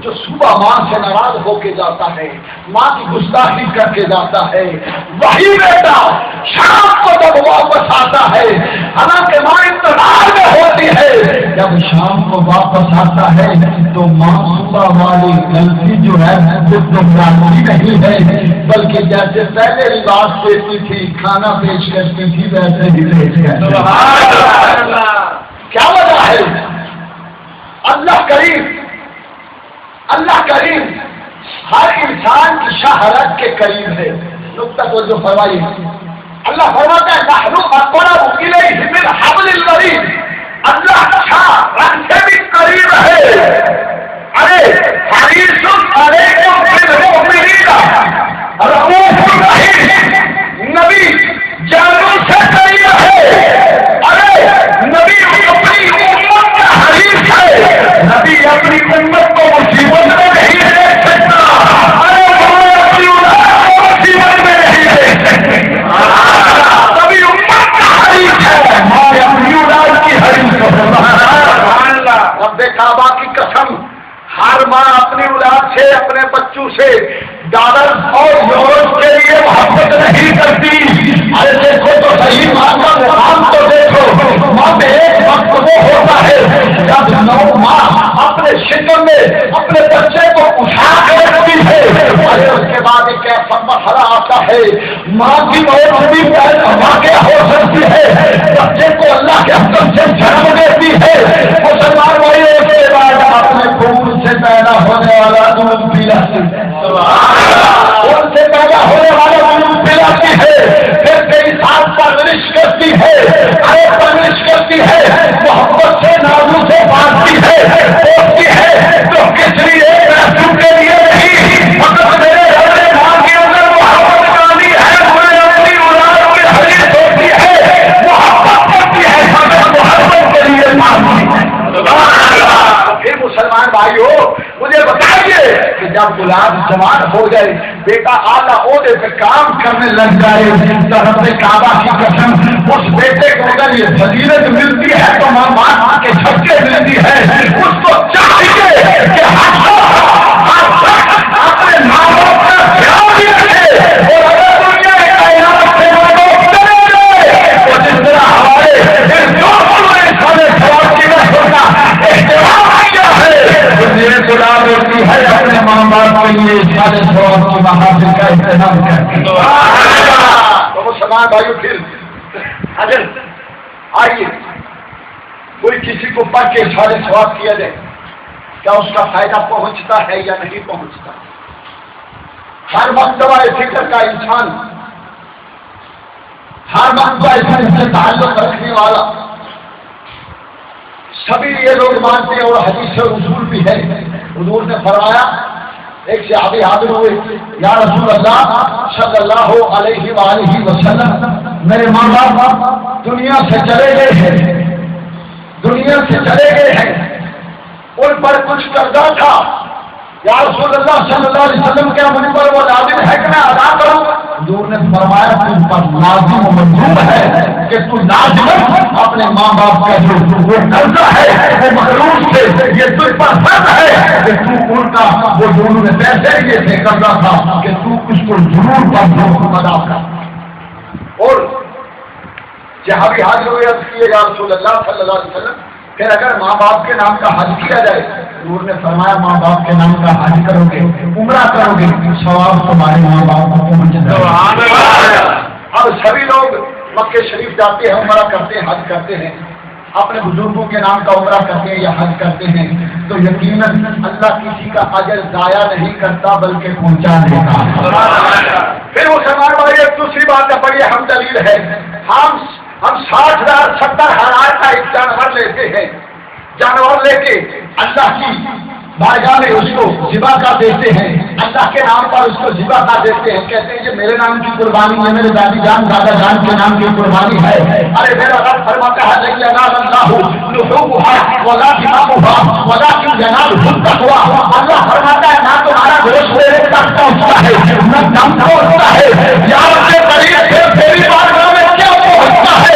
جو صبح ماں سے ناراض ہو کے جاتا ہے، ماں کی گستاخی کر کے جاتا ہے، وہی بیٹا شام کو جب واپس آتا ہے، حالانکہ ماں انتظار میں ہوتی ہے، جب شام کو واپس آتا ہے تو ماں صبح والی غلطی جو ہے وہ دہراتی نہیں ہے، بلکہ جیسے پہلے لباس دیتی تھی، کھانا پیش کرتی تھی، ویسے ہی پیش کرتی تھی۔ کیا وجہ ہے؟ اللہ کریم ہر انسان کی شہرت کے قریب ہے۔ نقطہ کو جو فرمائی اللہ فرماتا ہے نحن اقرب الیہ من حبل الورید، اللہ رن سے بھی قریب ہے۔ ارے حریص علیکم بالمؤمنین رؤوف رحیم، نبی جانوں سے قریب ہے۔ ارے نبی اپنی امت کا حریص ہے، نبی اپنی امت کو مصیبت میں نہیں دیکھ سکتا، ارے وہ اپنی اولاد کو مصیبت میں نہیں دیکھ سکتے۔ نبی امت کا حریص ہے، ماں اپنی اولاد کی حریص ہے۔ رب کعبہ کی قسم، ہر ماں اپنی اولاد سے، اپنے بچوں سے ڈالر اور یورو کے لیے محبت نہیں کرتی۔ ارے دیکھو تو صحیح، ماں کا مقام تو دیکھو، ماں میں ایک وقت وہ ہوتا ہے جب ماں اپنے شکم میں اپنے بچے کو اٹھا کے رکھتی ہے، ارے اس کے بعد ایک ایسا مسئلہ آتا ہے، ماں کی موت بھی واقع ہو سکتی ہے، بچے کو اللہ کے حکم سے جنم دیتی ہے، مسلمان بھائی اس کے بعد اپنے خون سے پیدا ہونے والا دودھ پلاتی ہے، خون سے پیدا ہونے والا دودھ پلاتی ہے، پھر کئی سال پرورش کرتی ہے، ارے پرورش کرتی ہے، محبت سے نازو سے بانٹتی ہے، پوچھتی ہے، تو کس لیے پیسوں کے لیے نہیں، مگر میرے رب نے ماں کے اندر محبت ڈالی ہے، مجھے اپنی اولاد کی حریص ہوتی ہے، محبت کرتی ہے، مگر محبت کے لیے مانگتی ہے۔ پھر مسلمان بھائیو مجھے بتائیے کہ جب گلاب جوان ہو جائے، بیٹا اعلیٰ عہدے پہ کام کرنے لگ جائے، تو رب کعبہ کی قسم اس بیٹے کو اگر یہ فضیلت ملتی ہے تو ماں کے جھٹکے ملتی ہے، اس کو چاہیے کہ اپنے ماں باپ کا خیال بھی رکھے، اور اگر دنیا کے کائنات سے وہ لوگ چلے گئے تو جس طرح ہمارے سوال کی نہ ہوگا احترام کیا ہے، یہ خدا ہوتی ہے اپنے ماں باپ کے لیے سارے سوال کی محافل کا اہتمام کرتی ہے۔ تو مسلمان بھائیو پھر اگر آئیے کوئی کسی کو پڑھ کے سارے سوال کیا جائے، کیا اس کا فائدہ پہنچتا ہے یا نہیں پہنچتا؟ ہر مرتبہ فکر کا انسان، ہر مرتبہ اس سے تعلق رکھنے والا، سبھی یہ لوگ مانتے ہیں اور حدیث رسول بھی ہے۔ حضور نے فرمایا، ایک صحابی حاضر ہوئے، یا رسول اللہ صلی اللہ علیہ وآلہ وسلم، میرے ماں باپ دنیا سے چلے گئے ہیں، دنیا سے چلے گئے ہیں، ان پر کچھ قرضہ تھا، یا رسول اللہ صلی اللہ علیہ وسلم کیا مجھ پر وہ لازم ہے کہ میں ادا کروں؟ حضور نے فرمایا تم پر لازم و مندوب ہے کہ تو لازم اپنے ماں باپ کا جو وہ قرضہ ہے وہ مخلوق سے، یہ تجھ پر فرض ہے کہ تو ان کا وہ جو انہوں نے پیسے لیے تھے قرضہ تھا کہ تو اس کو ضرور پر ادا کر۔ اور صحابی حاضر ہوئے، عرض کیے یا رسول اللہ صلی اللہ علیہ وسلم، پھر اگر ماں باپ کے نام کا حج کیا جائے؟ حضور نے فرمایا ماں باپ کے نام کا حج کرو گے، عمرہ کرو گے، ثواب تمہارے ماں باپ کو پہنچ جائے گا۔ اب سبھی لوگ مکہ شریف جاتے ہیں، عمرہ کرتے ہیں، حج کرتے ہیں، اپنے بزرگوں کے نام کا عمرہ کرتے ہیں یا حج کرتے ہیں، تو یقیناً اللہ کسی کا اجر ضائع نہیں کرتا بلکہ پہنچا دیتا۔ پھر وہ مسلمان بھائی ایک دوسری بات کا بڑی اہم دلیل ہے، ہم 60,000 70,000 کا ایک جانور لیتے ہیں، جانور لے کے اللہ کی بارگاہ میں اس کو ذبح کر دیتے ہیں، اللہ کے نام پر اس کو ذبح کر دیتے ہیں، کہتے ہیں یہ میرے نام کی قربانی ہے، میرے دادی جان دادا جان کے نام کی قربانی ہے۔ ارے میرا رب فرماتا ہے نہیں ینال اللہ لحومها ولا دماؤها ولكن يناله التقوى۔ اللہ فرماتا ہے نہ تمہارا گوشت میرے تک پہنچتا ہے نہ دم پہنچتا ہے، یار کے قریب سے تیری بارگاہ میں کیا پہنچتا ہے؟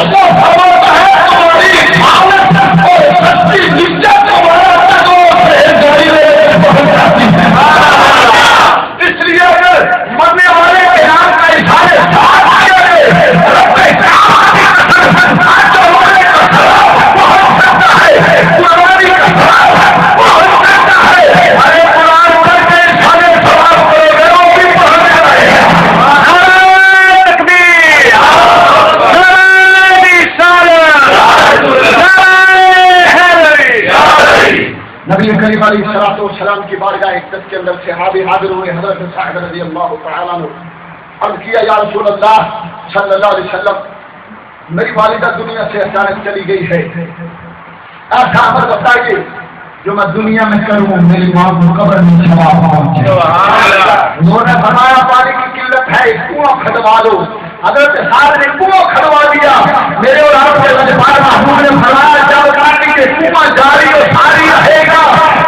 اللہ فرماتا ہے تمہاری حالت اور سچی نجات اس لیے اگر مرنے والے کے نام کا اشارے نبی کریم علیہ الصلوۃ والسلام کی بارگاہ عزت کے اندر صحابی حاضر ہوئے، حضرت صاحب رضی اللہ تعالیٰ عنہ، عرض کیا یا رسول اللہ صلی اللہ علیہ وسلم، میری والدہ دنیا سے اچانک چلی گئی ہے، ایسا عمل بتائیے جو میں دنیا میں کروں میری ماں کو قبر میں ثواب پہنچے۔ انہوں نے فرمایا پانی کی قلت ہے، کنواں کھدوا دو۔ حضرت صاحب نے کنواں کھدوا دیا۔ میرے اور آپ کے رجبار محمود نے فرمایا جب کاٹی کے کنواں جاری و ساری رہے گا،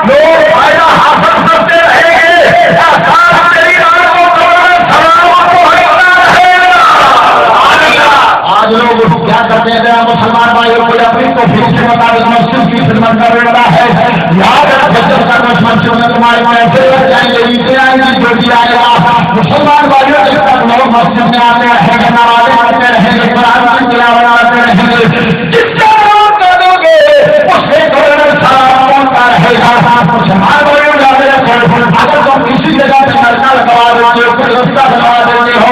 لوگ فائدہ حاصل کرتے رہیں گے، احساس تیری رات کو سلامت ہوتا رہے گا۔ آج لوگ کیا کرتے ہیں مسلمان بھائیوں کو اپنی توفیق کے مطابق مسجد کی خدمت کر رہا ہے، یاد رکھو کا دشمن میں تمہارے محفل لگ جائیں گے، عیدیں آئیں گی، جو بھی آئے گا۔ مسلمان بھائیوں جب تک لوگ مسجد میں آتے رہیں گے، نمازیں پڑھتے رہیں گے، قرآن کی تلاوت کرتے رہیں گے، جس کا نام کر دو گے اس سے سلام پہنچتا رہے گا۔ مسلمان بھائیوں اگر تم کسی جگہ پہ نلکا لگوا دیتے ہو، کوئی رستہ بنوا دیتے ہو،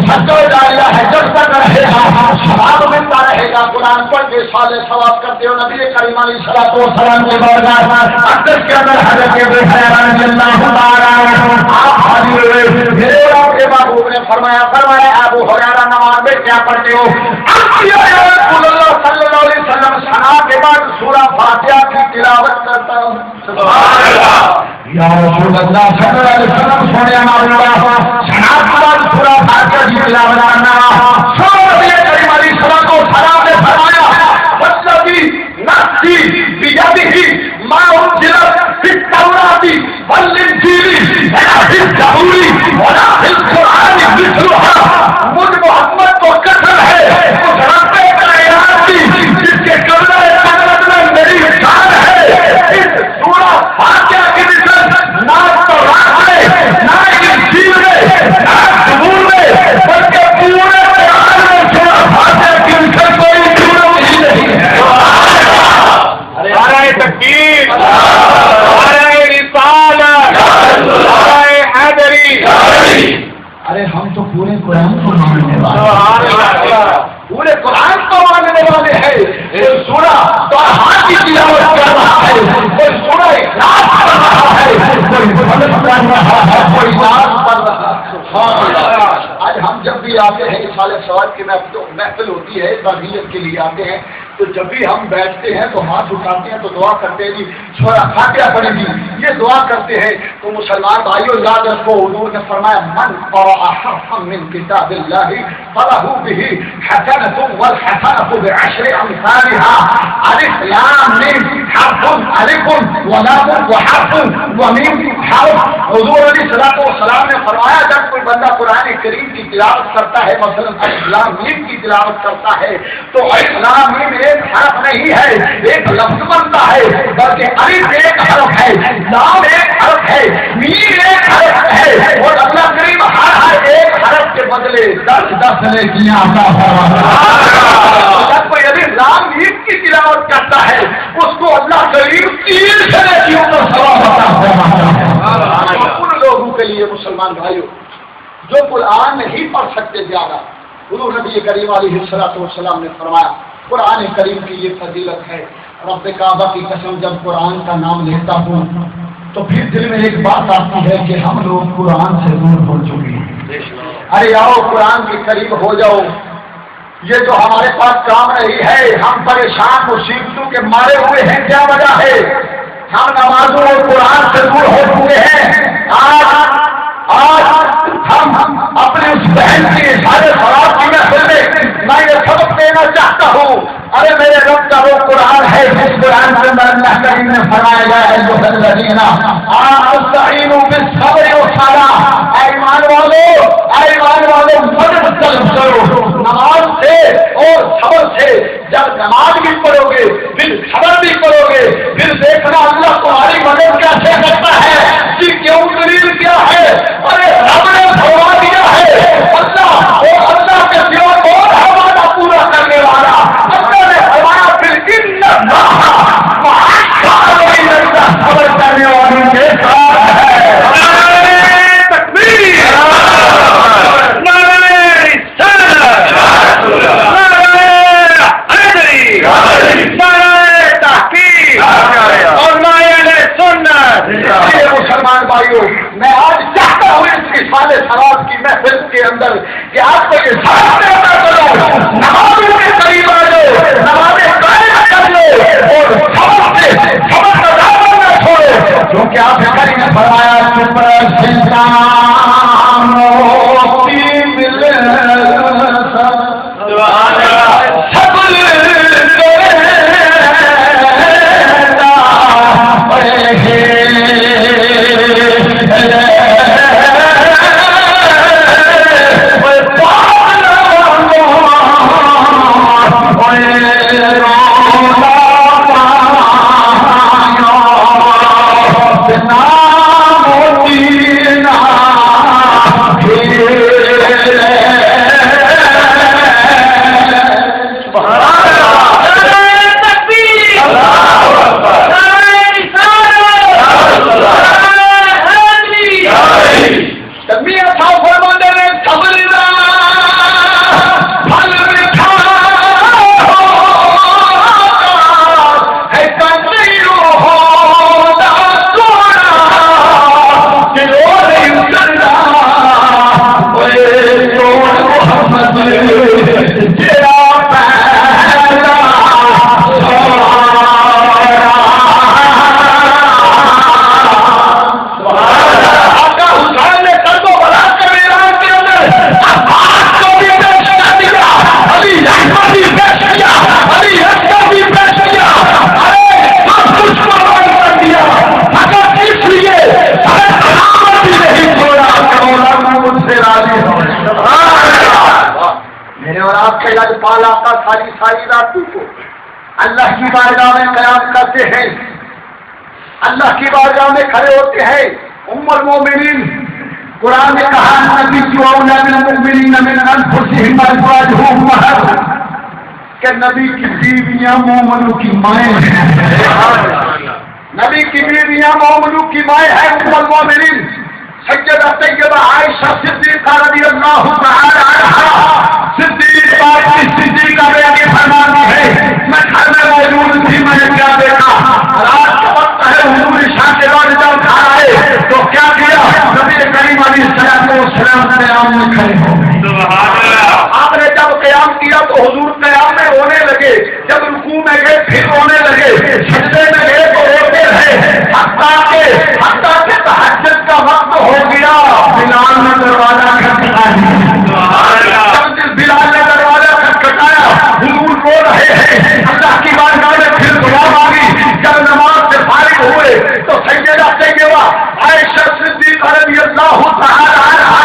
سچ و جاریہ ہے، جب تک رہے گا ثواب ملتا رہے گا۔ قرآن پڑھ کے سالے ثواب کرتے ہو۔ نبی کریم علیہ الصلوۃ والسلام کے بارگاہ اقدس کے اندر حضرت ابو ہریرہ رضی اللہ تعالیٰ عنہ آپ حاضر ہوئے۔ میرے اور آپ کے محبوب نے فرمایا ابو ہریرہ نماز میں کیا پڑھتے ہو؟ یا رسول اللہ صلی اللہ علیہ وسلم ثنا کے بعد سورہ فاتحہ کی تلاوت کرتا ہوں۔ سبحان اللہ۔ یا رسول اللہ صلی اللہ علیہ وسلم سونے ہمارا ثنا کے بعد سورہ فاتحہ کی تلاوت کرنا۔ مجھ محمد کو قسم ہے اس رب کائنات کی جس کے قبضہ میں میری شان ہے، اس سورہ فاتحہ کی مثل نہ تو راہ ہے، نہ انجیل میں، نہ زبور میں، بلکہ پورے بھی آتے ہیں اس حال سوال کی محفل ہوتی ہے تعزیت کے لیے آتے ہیں تو جب بھی ہم بیٹھتے ہیں تو ہاتھ اٹھاتے ہیں تو دعا کرتے ہیں جی سورہ فاتحہ پڑھیں گی یہ دعا کرتے ہیں تو مسلمان بھائیوں یاد رکھو حضور نے فرمایا من قرأ حرفا من کتاب اللہ فلہ بہ حسنۃ والحسنۃ بعشر امثالها الف لام میم حرف الف ولام وحرف ومیم حرف حضور علیہ الصلوۃ والسلام نے فرمایا جب کوئی بندہ قرآن کریم کی تلاوت کرتا ہے مثلا الف لام میم کی تلاوت کرتا ہے تو الف لام میم ایک حرف نہیں ہے ایک لفظ بنتا ہے بلکہ الف ایک حرف ہے لام ایک حرف ہے میم ایک حرف ہے اور اللہ کریم ہر ایک حرف کے بدلے 10 نیکیاں عطا فرماتا ہے جب کوئی الف لام میم کی تلاوت کرتا ہے اس کو اللہ کریم 300 نیکیوں کا ثواب عطا فرماتا ہے ان لوگوں کے لیے مسلمان بھائیوں جو قرآن نہیں پڑھ سکتے زیادہ حضور نبی کریم علیہ الصلوۃ والسلام نے فرمایا قرآن کریم کی یہ فضیلت ہے رب کعبہ کی قسم جب قرآن کا نام لیتا ہوں تو پھر دل میں ایک بات آتی ہے کہ ہم لوگ قرآن سے دور ہو چکے ہیں ارے آؤ قرآن کے قریب ہو جاؤ یہ جو ہمارے پاس کام نہیں ہے ہم پریشان مصیبتوں کے مارے ہوئے ہیں کیا وجہ ہے ہم نمازوں اور قرآن سے دور ہو چکے ہیں آج ہم اپنے اس بہن کی سارے خواب کی محفل میں یہ سبق دینا چاہتا ہوں ارے میرے رب کا وہ قرآن ہے جس قرآن کے اندر اللہ کریم نے فرمایا گیا ہے جو الذین استعینوا بالصبر والصلاۃ ایمان والو مدد طلب کرو نماز سے اور صبر سے جب نماز بھی پڑھو گے پھر صبر بھی کرو گے پھر دیکھنا اللہ تمہاری مدد کیسے کرتا ہے کہ کیوں دلیل کیا ہے ارے رب نے فرما دیا ہے اللہ کے سوا کون ہے وعدہ پورا کرنے والا اللہ نے فرمایا پھر صبر کرنے والوں کے ساتھ ہے تکبیر مسلمان بھائیوں میں آج چاہتا ہوں اس سال سواب کی محفل کے اندر کہ آپ کو یہ کرو نمازوں کے قریب آ جاؤ نمازیں قائم کر لو اور خبر کا دعویٰ نہ چھوڑو کیونکہ آپ نے فرمایا ساری راتوں کو اللہ کی بارگاہ میں قیام کرتے ہیں اللہ کی بارگاہ میں کھڑے ہوتے ہیں ام المومنین قرآن نے کہا نبی کی اولا بالمؤمنین من انفسهم ازواجهم امہاتهم کہ نبی کی بیویاں مومنوں کی مائیں ہیں نبی کی بیویاں مومنوں کی مائیں ہیں ام المومنین سیدہ طیبہ عائشہ صدیقہ رضی اللہ تعالی عنہا صدیقہ بیٹی فرماتی ہے میں گھر میں موجود تھی میں نے کیا دیکھا رات کا وقت ہے حضور شاہ کے بعد جب کھا رہے تو کیا کیا نبی کریم علیہ السلام نے قیام میں کھڑے ہو گئے گا عائشہ صدیقہ رضی اللہ تعالی عنہا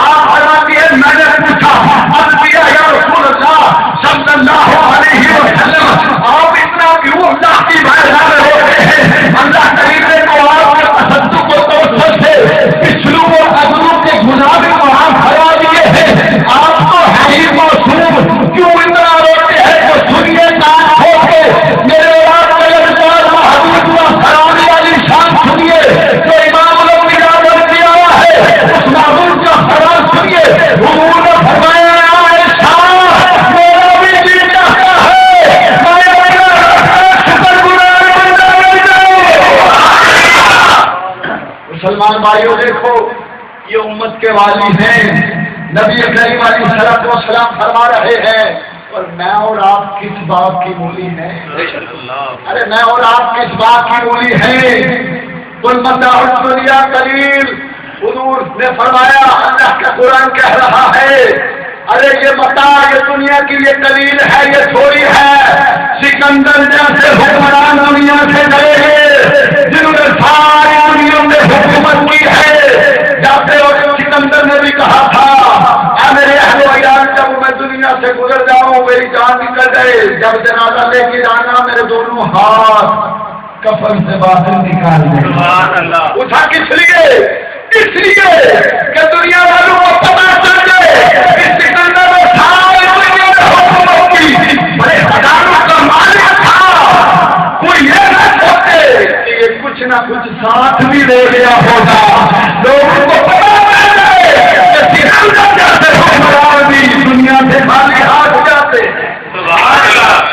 آپ فرماتی ہے میں نے پوچھا عرض کیا یا رسول اللہ صلی اللہ علیہ وسلم آپ اتنا کیوں اللہ کی بارگاہ میں ہوتے ہیں؟ اللہ کریم نے تو آپ کے تصدق و توسل سے پچھلوں اور اگلوں کے گناہ بھی معاف کروا دیے ہیں. آپ تو ہے ہی معصوم, کیوں اتنا روتے ہیں؟ تو سنیے کان کھول کے میرے آپ کے لگتار محبوب و فرانے والی شان سنیے جو امام لوگ نے یاد کیا ہوا ہے. اس محبوب کا فرمان سنیے. حضور نے فرمایا عائشہ میرا بھی دل چاہتا ہے شکر گزار بندہ بن جاؤں. مسلمان بھائیوں دیکھو یہ امت کے والی ہیں. نبی کریم علیہ الصلوۃ والسلام فرما رہے ہیں اور میں اور آپ کس بات کی مولی ہیں؟ ارے میں اور آپ کس بات کی مولی ہیں؟ قل متاع الدنیا قلیل. حضور نے فرمایا اللہ کا قرآن کہہ رہا ہے ارے یہ متاع یہ دنیا کی یہ قلیل ہے, یہ تھوڑی ہے. سکندر جیسے حکمران دنیا سے گئے ہیں جنہوں نے ساری دنیا میں حکومت کی ہے. جاتے اور سکندر نے بھی کہا تھا اے میرے اہل و عیال جب میں دنیا سے گزر جاؤں میری جان نکل جائے, جب جنازہ لے کے جانا میرے دونوں ہاتھ کفن سے باہر نکال دیں. سبحان اللہ. اٹھا کس لیے؟ اس لیے کہ دنیا والوں کو پتہ چل جائے کہ سکندر نے ساری دنیا میں حکومت کی, بڑے ہزاروں کا مالک تھا. کوئی یہ نہ سوچے کہ یہ کچھ نہ کچھ ساتھ بھی لے گیا ہوگا. لوگوں کو پتہ چل جائے کہ سکندر جیسے حکمران بھی دنیا سے خالی ہاتھ جاتے ہیں. سبحان اللہ.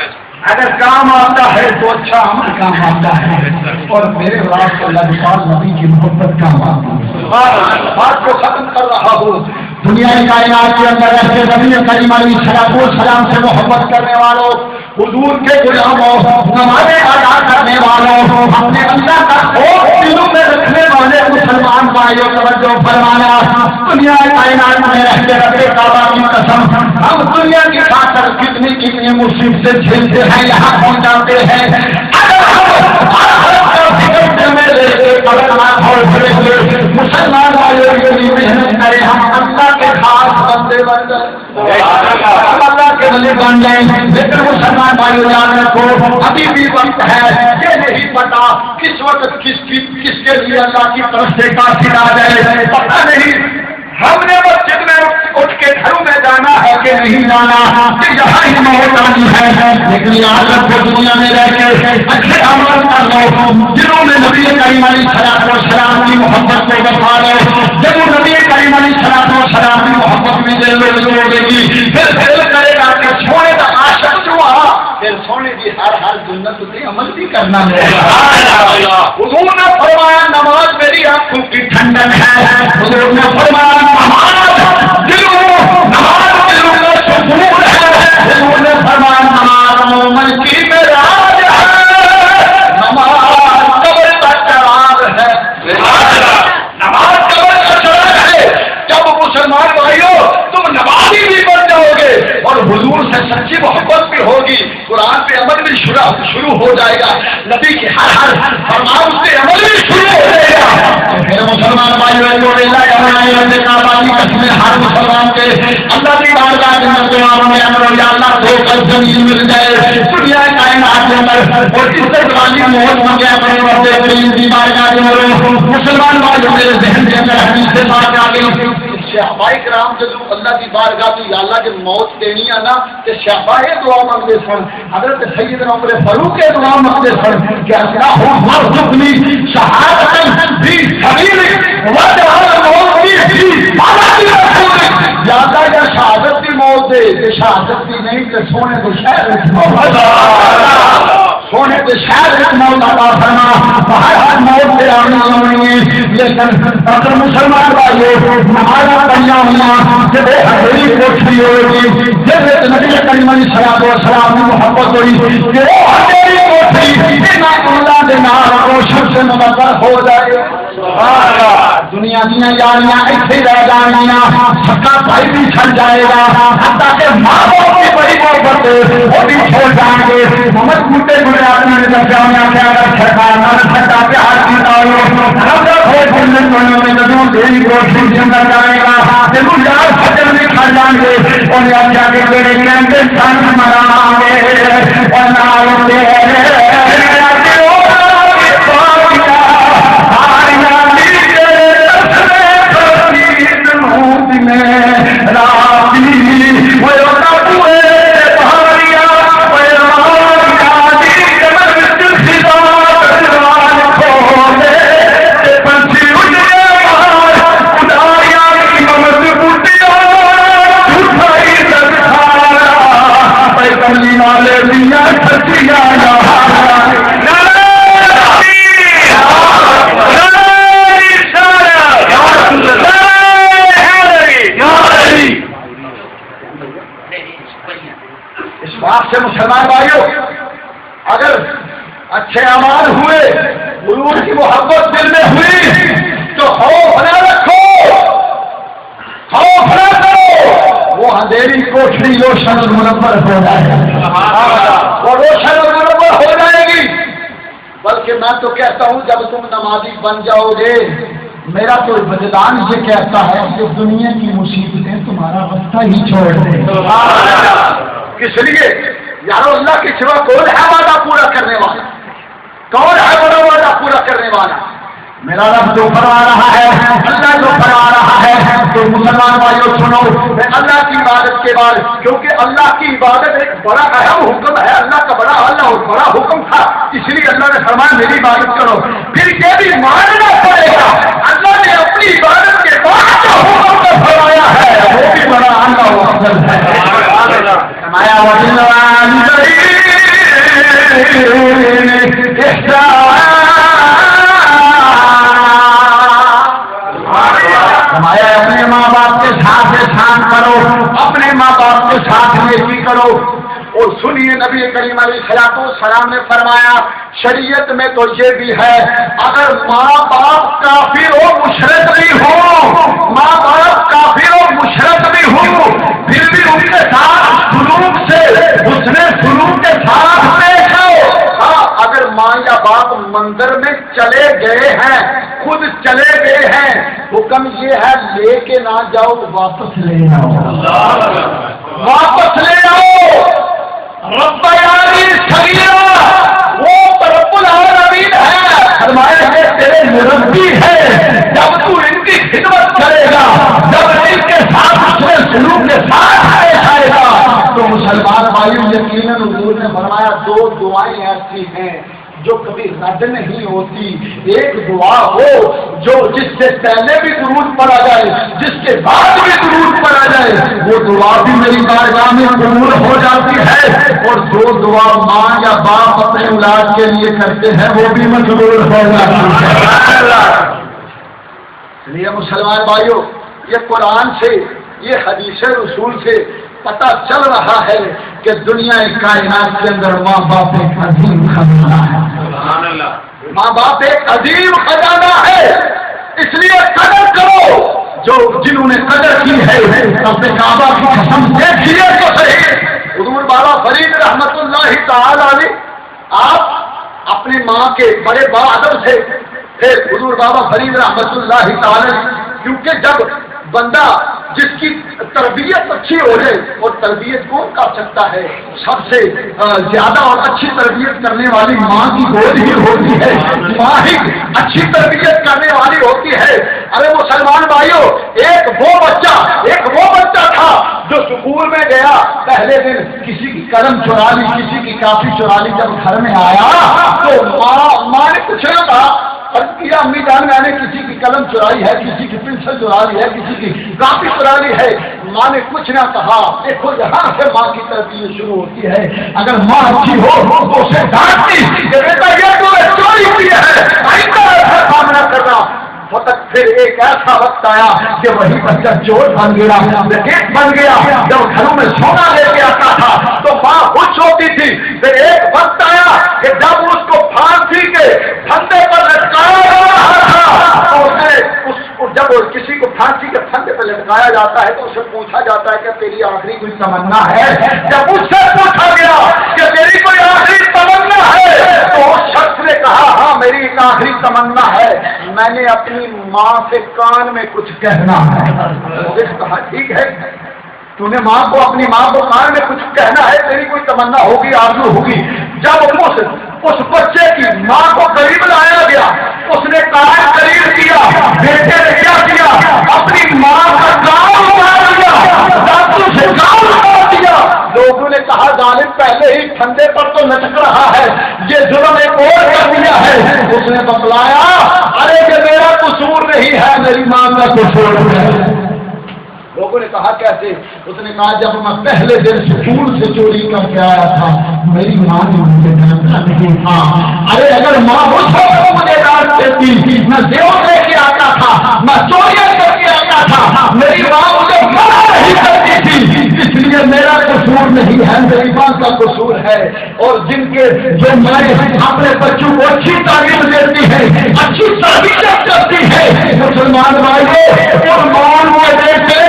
اگر کام آتا ہے تو اچھا عمل کام آتا ہے اور میرے رات کو لگپال نبی کی محبت کام آتی ہے. بات کو ختم کر رہا ہوں. دنیا کائنات کے اندر ایسے نبی کریم علیہ السلام سے محبت کرنے والوں, حضور کے غلاموں, نمازیں ادا کرنے والوں, اپنے اللہ کا خوف دلوں میں رکھنے والے مسلمان بھائیوں توجہ فرمانا. دنیا کائنات میں رہتے رہتے کعبہ کی قسم ہم دنیا کی خاطر کتنی کتنی مصیبتیں جھیلتے ہیں یہاں پہنچ جاتے ہیں. اگر ہم میں لے کے مسلمان والوں کے لیے محنت کریں ہم اللہ کے خاص بندے بن جائیں, ہم اللہ کے ولی بن جائیں. لیکن مسلمان بھائیوں یاد رکھو ابھی بھی وقت ہے. یہ نہیں پتا کس وقت کس کے لیے اللہ کی طرف سے کافر آ جائے, پتہ نہیں. ہم نے مسجد میں اٹھ کے گھروں میں جانا ہے کہ نہیں جانا, کہ یہاں ہی موت آنی ہے. لیکن یاد رکھو دنیا میں رہ کے اچھے عمل کر لو جنہوں نے نبی کریم علیہ السلام کی محبت کو بتا لو. جب وہ نبی کریم علیہ السلام کی محبت میں دل میں جوڑے گی پھر دل کرے گا کہ سونے کا عاشق جو آ پھر سونے کی ہر جنت سے عمل بھی کرنا ہے. حضور نے فرمایا نماز میری آنکھوں کی ٹھنڈک ہے. حضور نے فرمایا نماز دلوں میں سکون ہے. حضور نے فرمایا نماز مومن کی معراج ہے. نماز قبر کا چراغ ہے. نماز قبر کا چراغ ہے. جب مسلمان بھائیوں تم نمازی بھی بن جاؤ گے اور حضور سے سچی محبت بھی ہوگی, قرآن پہ عمل بھی شروع ہو جائے گا, نبی کے ہر فرمان سے عمل بھی شروع ہو جائے گا. پھر مسلمان بھائیوں ہر مسلمان کے اللہ کی بارگاہ کے اندر دعاؤں میں امر یا اللہ دو کل زمین مل جائے دنیا کائنات کے اندر اور عزت والی موت ہو گیا اپنے وقت کریم کی بارگاہ کے اندر. مسلمان بھائیوں میرے ذہن کے اندر حدیث سے بات آ گئی. صحابہ کرام جب اللہ کی بارگاہ کی اللہ کی موت دینی ہے نا کہ صحابہ دعا مانگتے سن. حضرت سیدنا عمر فاروق دعا مانگتے سن کہ اللہ مرزقنی شہادت فی سبیلک وجعل موتی فی بلدک. یاد یا شہادت کی موت دے کہ شہادت کی نہیں کہ سونے کے شہر سونے کے شہر موت عطا فرما. ہر موت سے آنی ہے لیکن اگر مسلمان بھائیوں ہمارا پڑھنا ہوا کہ بے حضری کوٹھی ہوگی جب نبی کریم علیہ السلام کی محبت ہوئی کہ وہ ہماری کوٹھی اللہ کے نام روشن سے منور ہو جائے. دنیا دنیا دیا یاریاں ایتھے رہ جانگیاں، سکا بھائی بھی چھڑ جائے گا، حتیٰ کہ ماں باپ کی بڑی محبت وہ بھی چھوڑ جائیں گے۔ محمد بوٹے گلے آدمی نے دسیا میں آخیا اگر سرکار نہ سچا پیار کیتا ہو رب ہو جنت میں جدوں دین روشنی کے اندر جائے گا تینوں یار سجن بھی کھڑ جان گے۔ انہیں آخیا کہ میرے کہندے سن مرا گے اور نال تیرے سے مسلمان بھائیوں اگر اچھے اعمال ہوئے، حضور کی محبت دل میں ہوئی تو خوف نہ رکھو، خوف نہ کرو، وہ اندھیری کوٹھری روشن اور منور ہو جائے گی، وہ روشن اور منور ہو جائے گی۔ بلکہ میں تو کہتا ہوں جب تم نمازی بن جاؤ گے، میرا تو وجدان یہ کہتا ہے کہ دنیا کی مصیبتیں تمہارا راستہ ہی چھوڑ دیں۔ کس لیے یارو اللہ کے سوا کون ہے وعدہ پورا کرنے والا؟ کون ہے بڑا وعدہ پورا کرنے والا؟ میرا رب جو فرما رہا ہے، اللہ جو فرما رہا ہے، تو مسلمان بھائیوں سنو، اللہ کی عبادت کے بعد، کیونکہ اللہ کی عبادت ایک بڑا اہم حکم ہے، اللہ کا بڑا اللہ اور بڑا حکم تھا، اس لیے اللہ نے فرمایا میری عبادت کرو۔ پھر یہ بھی ماننا پڑے گا اللہ نے اپنی عبادت کے بعد جو حکم فرمایا ہے وہ بھی بڑا اللہ و افضل ہے۔ فرمایا فرمایا اپنے ماں باپ کے ساتھ احسان کرو، اپنے ماں باپ کے ساتھ نیکی کرو۔ اور سنیے نبی کریم علیہ الصلوۃ والسلام نے فرمایا شریعت میں تو یہ بھی ہے اگر ماں باپ کافر ہو مشرک بھی ہو، ماں باپ کافر ہو مشرک بھی ہو، پھر بھی ان کے ساتھ سلوک سے حسن سلوک کے ساتھ پیش آؤ۔ ہاں اگر ماں یا باپ مندر میں چلے گئے ہیں، خود چلے گئے ہیں، حکم یہ ہے لے کے نہ جاؤ، واپس لے آؤ، واپس لے آؤ۔ رب یاری صغیرہ وہ رب العالمین ہے، فرمایا کہ تیرے مربی ہے، جب تو ان کی خدمت کرے گا، جب ان کے ساتھ اپنے سلوک کے ساتھ پیش آئے گا تو مسلمان بھائیوں یقیناً حضور نے فرمایا دو دعائیں ایسی ہیں جو کبھی رد نہیں ہوتی۔ ایک دعا ہو جو جس سے پہلے بھی درود پڑھا جائے، جس کے بعد بھی درود پڑھا جائے، وہ دعا بھی میری بارگاہ میں قبول ہو جاتی ہے، اور جو دعا ماں یا باپ اپنے اولاد کے لیے کرتے ہیں وہ بھی مقبول ہو جاتی ہے۔ اس لیے مسلمان بھائیوں یہ قرآن سے، یہ حدیث رسول سے پتہ چل رہا ہے کہ دنیا کائنات کے اندر ماں باپ ایک عظیم خزانہ ہے، ماں باپ ایک عظیم خزانہ ہے۔ اس لیے قدر کرو، جو جنہوں نے قدر کی ہے اپنے کعبہ کی قسم دیکھیے تو صحیح، حضور بابا فرید رحمت اللہ تعالی علیہ آپ اپنی ماں کے بڑے بہادر تھے، حضور بابا فرید رحمت اللہ تعالی، کیونکہ جب بندہ جس کی تربیت اچھی ہو جائے، اور تربیت کون کر سکتا ہے؟ سب سے زیادہ اور اچھی تربیت کرنے والی ماں کی گود ہی ہوتی ہے، ماں ہی اچھی تربیت کرنے والی ہوتی ہے۔ ارے مسلمان بھائیوں ایک وہ بچہ تھا جو سکول میں گیا، پہلے دن کسی کی قلم چرا لی، کسی کی کاپی چرا لی، جب گھر میں آیا تو ماں نے پوچھا تھا کیا امی جان میں نے کسی کی قلم چرائی ہے، کسی کی پنسل چرا لی ہے، کسی کی کاپی چرا لی ہے؟ ماں نے کچھ نہ کہا۔ دیکھو یہاں سے ماں کی تربیت شروع ہوتی ہے۔ اگر ماں اچھی ہو تو اسے ڈانٹتی کہ بیٹا یہ تو نے چوری کی ہے، آئندہ ایسا سامنا کرنا۔ پھر ایک ایسا وقت آیا کہ وہی بچہ چور بن گیا، ڈکیت بن گیا، جب گھروں میں سونا لے کے آتا تھا تو ماں خوش ہوتی تھی۔ پھر ایک وقت آیا کہ جب اس کو پھانسی کے پھندے پر لٹکایا جا رہا تھا تو جب جب کسی کو پھانسی کے پھندے پہ لٹکایا جاتا ہے تو اسے پوچھا جاتا ہے کہ تیری آخری کوئی تمنا ہے؟ جب اس سے پوچھا گیا کہ تیری کوئی آخری تمنا ہے تو اس شخص نے کہا ہاں میری ایک آخری تمنا ہے، میں نے اپنی ماں سے کان میں کچھ کہنا ہے۔ لوگوں نے کہا ٹھیک ہے، تو نے ماں کو اپنی ماں کو کان میں کچھ کہنا ہے، تیری کوئی تمنا ہوگی، آرزو ہوگی۔ جب اس بچے کی ماں کو قریب لایا گیا، اس نے کان قریب کیا، بیٹے نے کیا کیا؟ اپنی ماں کا کان اتار دیا، دانتوں سے کان اتار دیا۔ لوگوں نے کہا ظالم پہلے ہی ٹھنڈے پر تو لٹک رہا ہے، یہ ظلم ایک اور کر دیا ہے۔ اس نے بتلایا ارے یہ میرا قصور نہیں ہے، میری ماں کا قصور ہے۔ لوگوں نے کہا کیسے؟ اس نے کہا جب میں پہلے دن سکول سے چوری کر کے آیا تھا میری ماں نے مجھے ڈانٹا نہیں تھا۔ ارے اگر ماں اس وقت مجھے ڈانٹ دیتی، میں دیو لے کے آتا تھا، میں چوریاں کر کے آتا تھا، میری ماں مجھے منع نہیں کرتی تھی، اس لیے میرا قصور نہیں ہے، میری ماں کا قصور ہے۔ اور جن کے جو مائیں اپنے بچوں کو اچھی تعلیم دیتی ہے، اچھی تربیت کرتی ہے، مسلمان بھائیوں اور ماں میں دیکھتے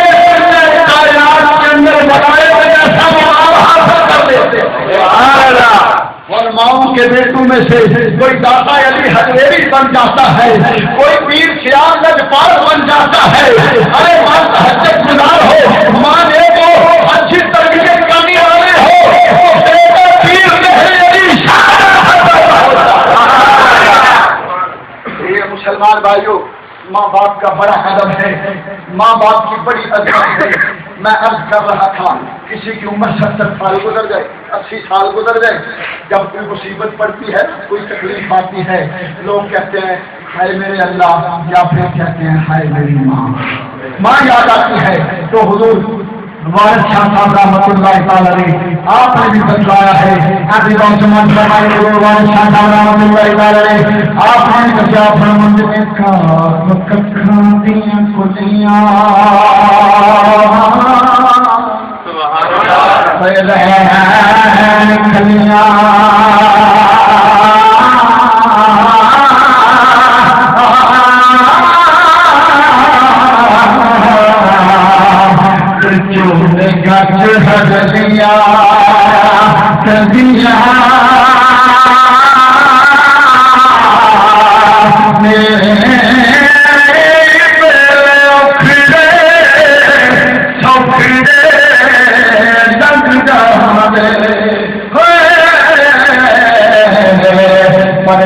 اور ماؤں کے بیٹوں میں سے کوئی داتا علی حجویری بن جاتا ہے، کوئی پیر سیال لجپال بن جاتا ہے۔ ارے ماں تہجد گزار ہو، ماں نے تو اچھی تربیت کرنے والے ہو، بیٹا پیر نہیں علی شاہ۔ یہ مسلمان بھائیوں ماں باپ کا بڑا ادب ہے، ماں باپ کی بڑی عظمت ہے۔ میں عرض کر رہا تھا کسی کی عمر 70 سال گزر گئے، 80 سال گزر گئے، جب کوئی مصیبت پڑتی ہے، کوئی تکلیف آتی ہے، لوگ کہتے ہیں ہائے میرے اللہ، یا پھر کہتے ہیں ہائے میری ماں۔ ماں یاد آتی ہے تو حضور وارث شاہ صاحب رحمۃ اللہ تعالی علیہ آپ نے بھی بتلایا ہے، ابھی بہت سمجھ فرمائے حضور وارث شاہ صاحب رحمۃ اللہ تعالی علیہ آپ نے کیا فرماتے ہیں ککھاں دیاں کلیاں کلیاں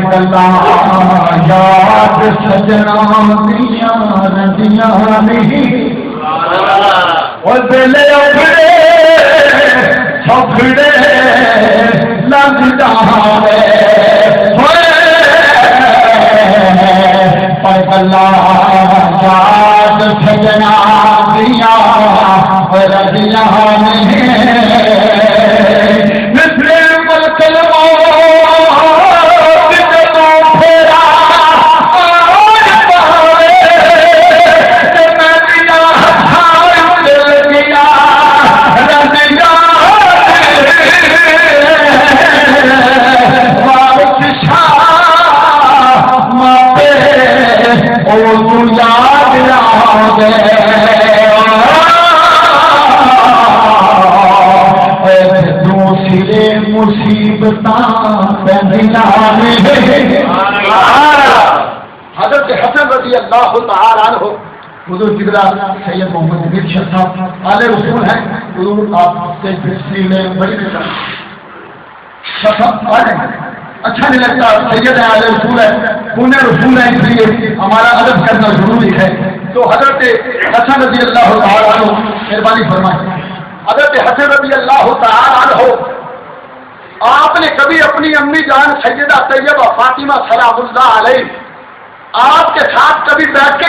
یاد سجنا دیا ندیاں نہیں اور دلے اکھڑے سکھڑے لگ جانے پر بلا یاد سجنا دیا ندیاں نہیں حضرت حسن رضی اللہ تعالی عنہ حضور جگرا سید محمد مرشد صاحب آل رسول ہیں، حضور آپ سے تشریف بڑی اچھا نہیں لگتا، سید آل رسول ہے، پونے رسول ہے، اس لیے ہمارا ادب کرنا ضروری ہے۔ تو حضرت حسن رضی اللہ تعالی عنہ مہربانی فرمائیں، حضرت حسن رضی اللہ تعالی عنہ آپ نے کبھی اپنی امی جان سیدہ طیبہ فاطمہ سلام اللہ علیہ آپ کے ساتھ کبھی بیٹھ کے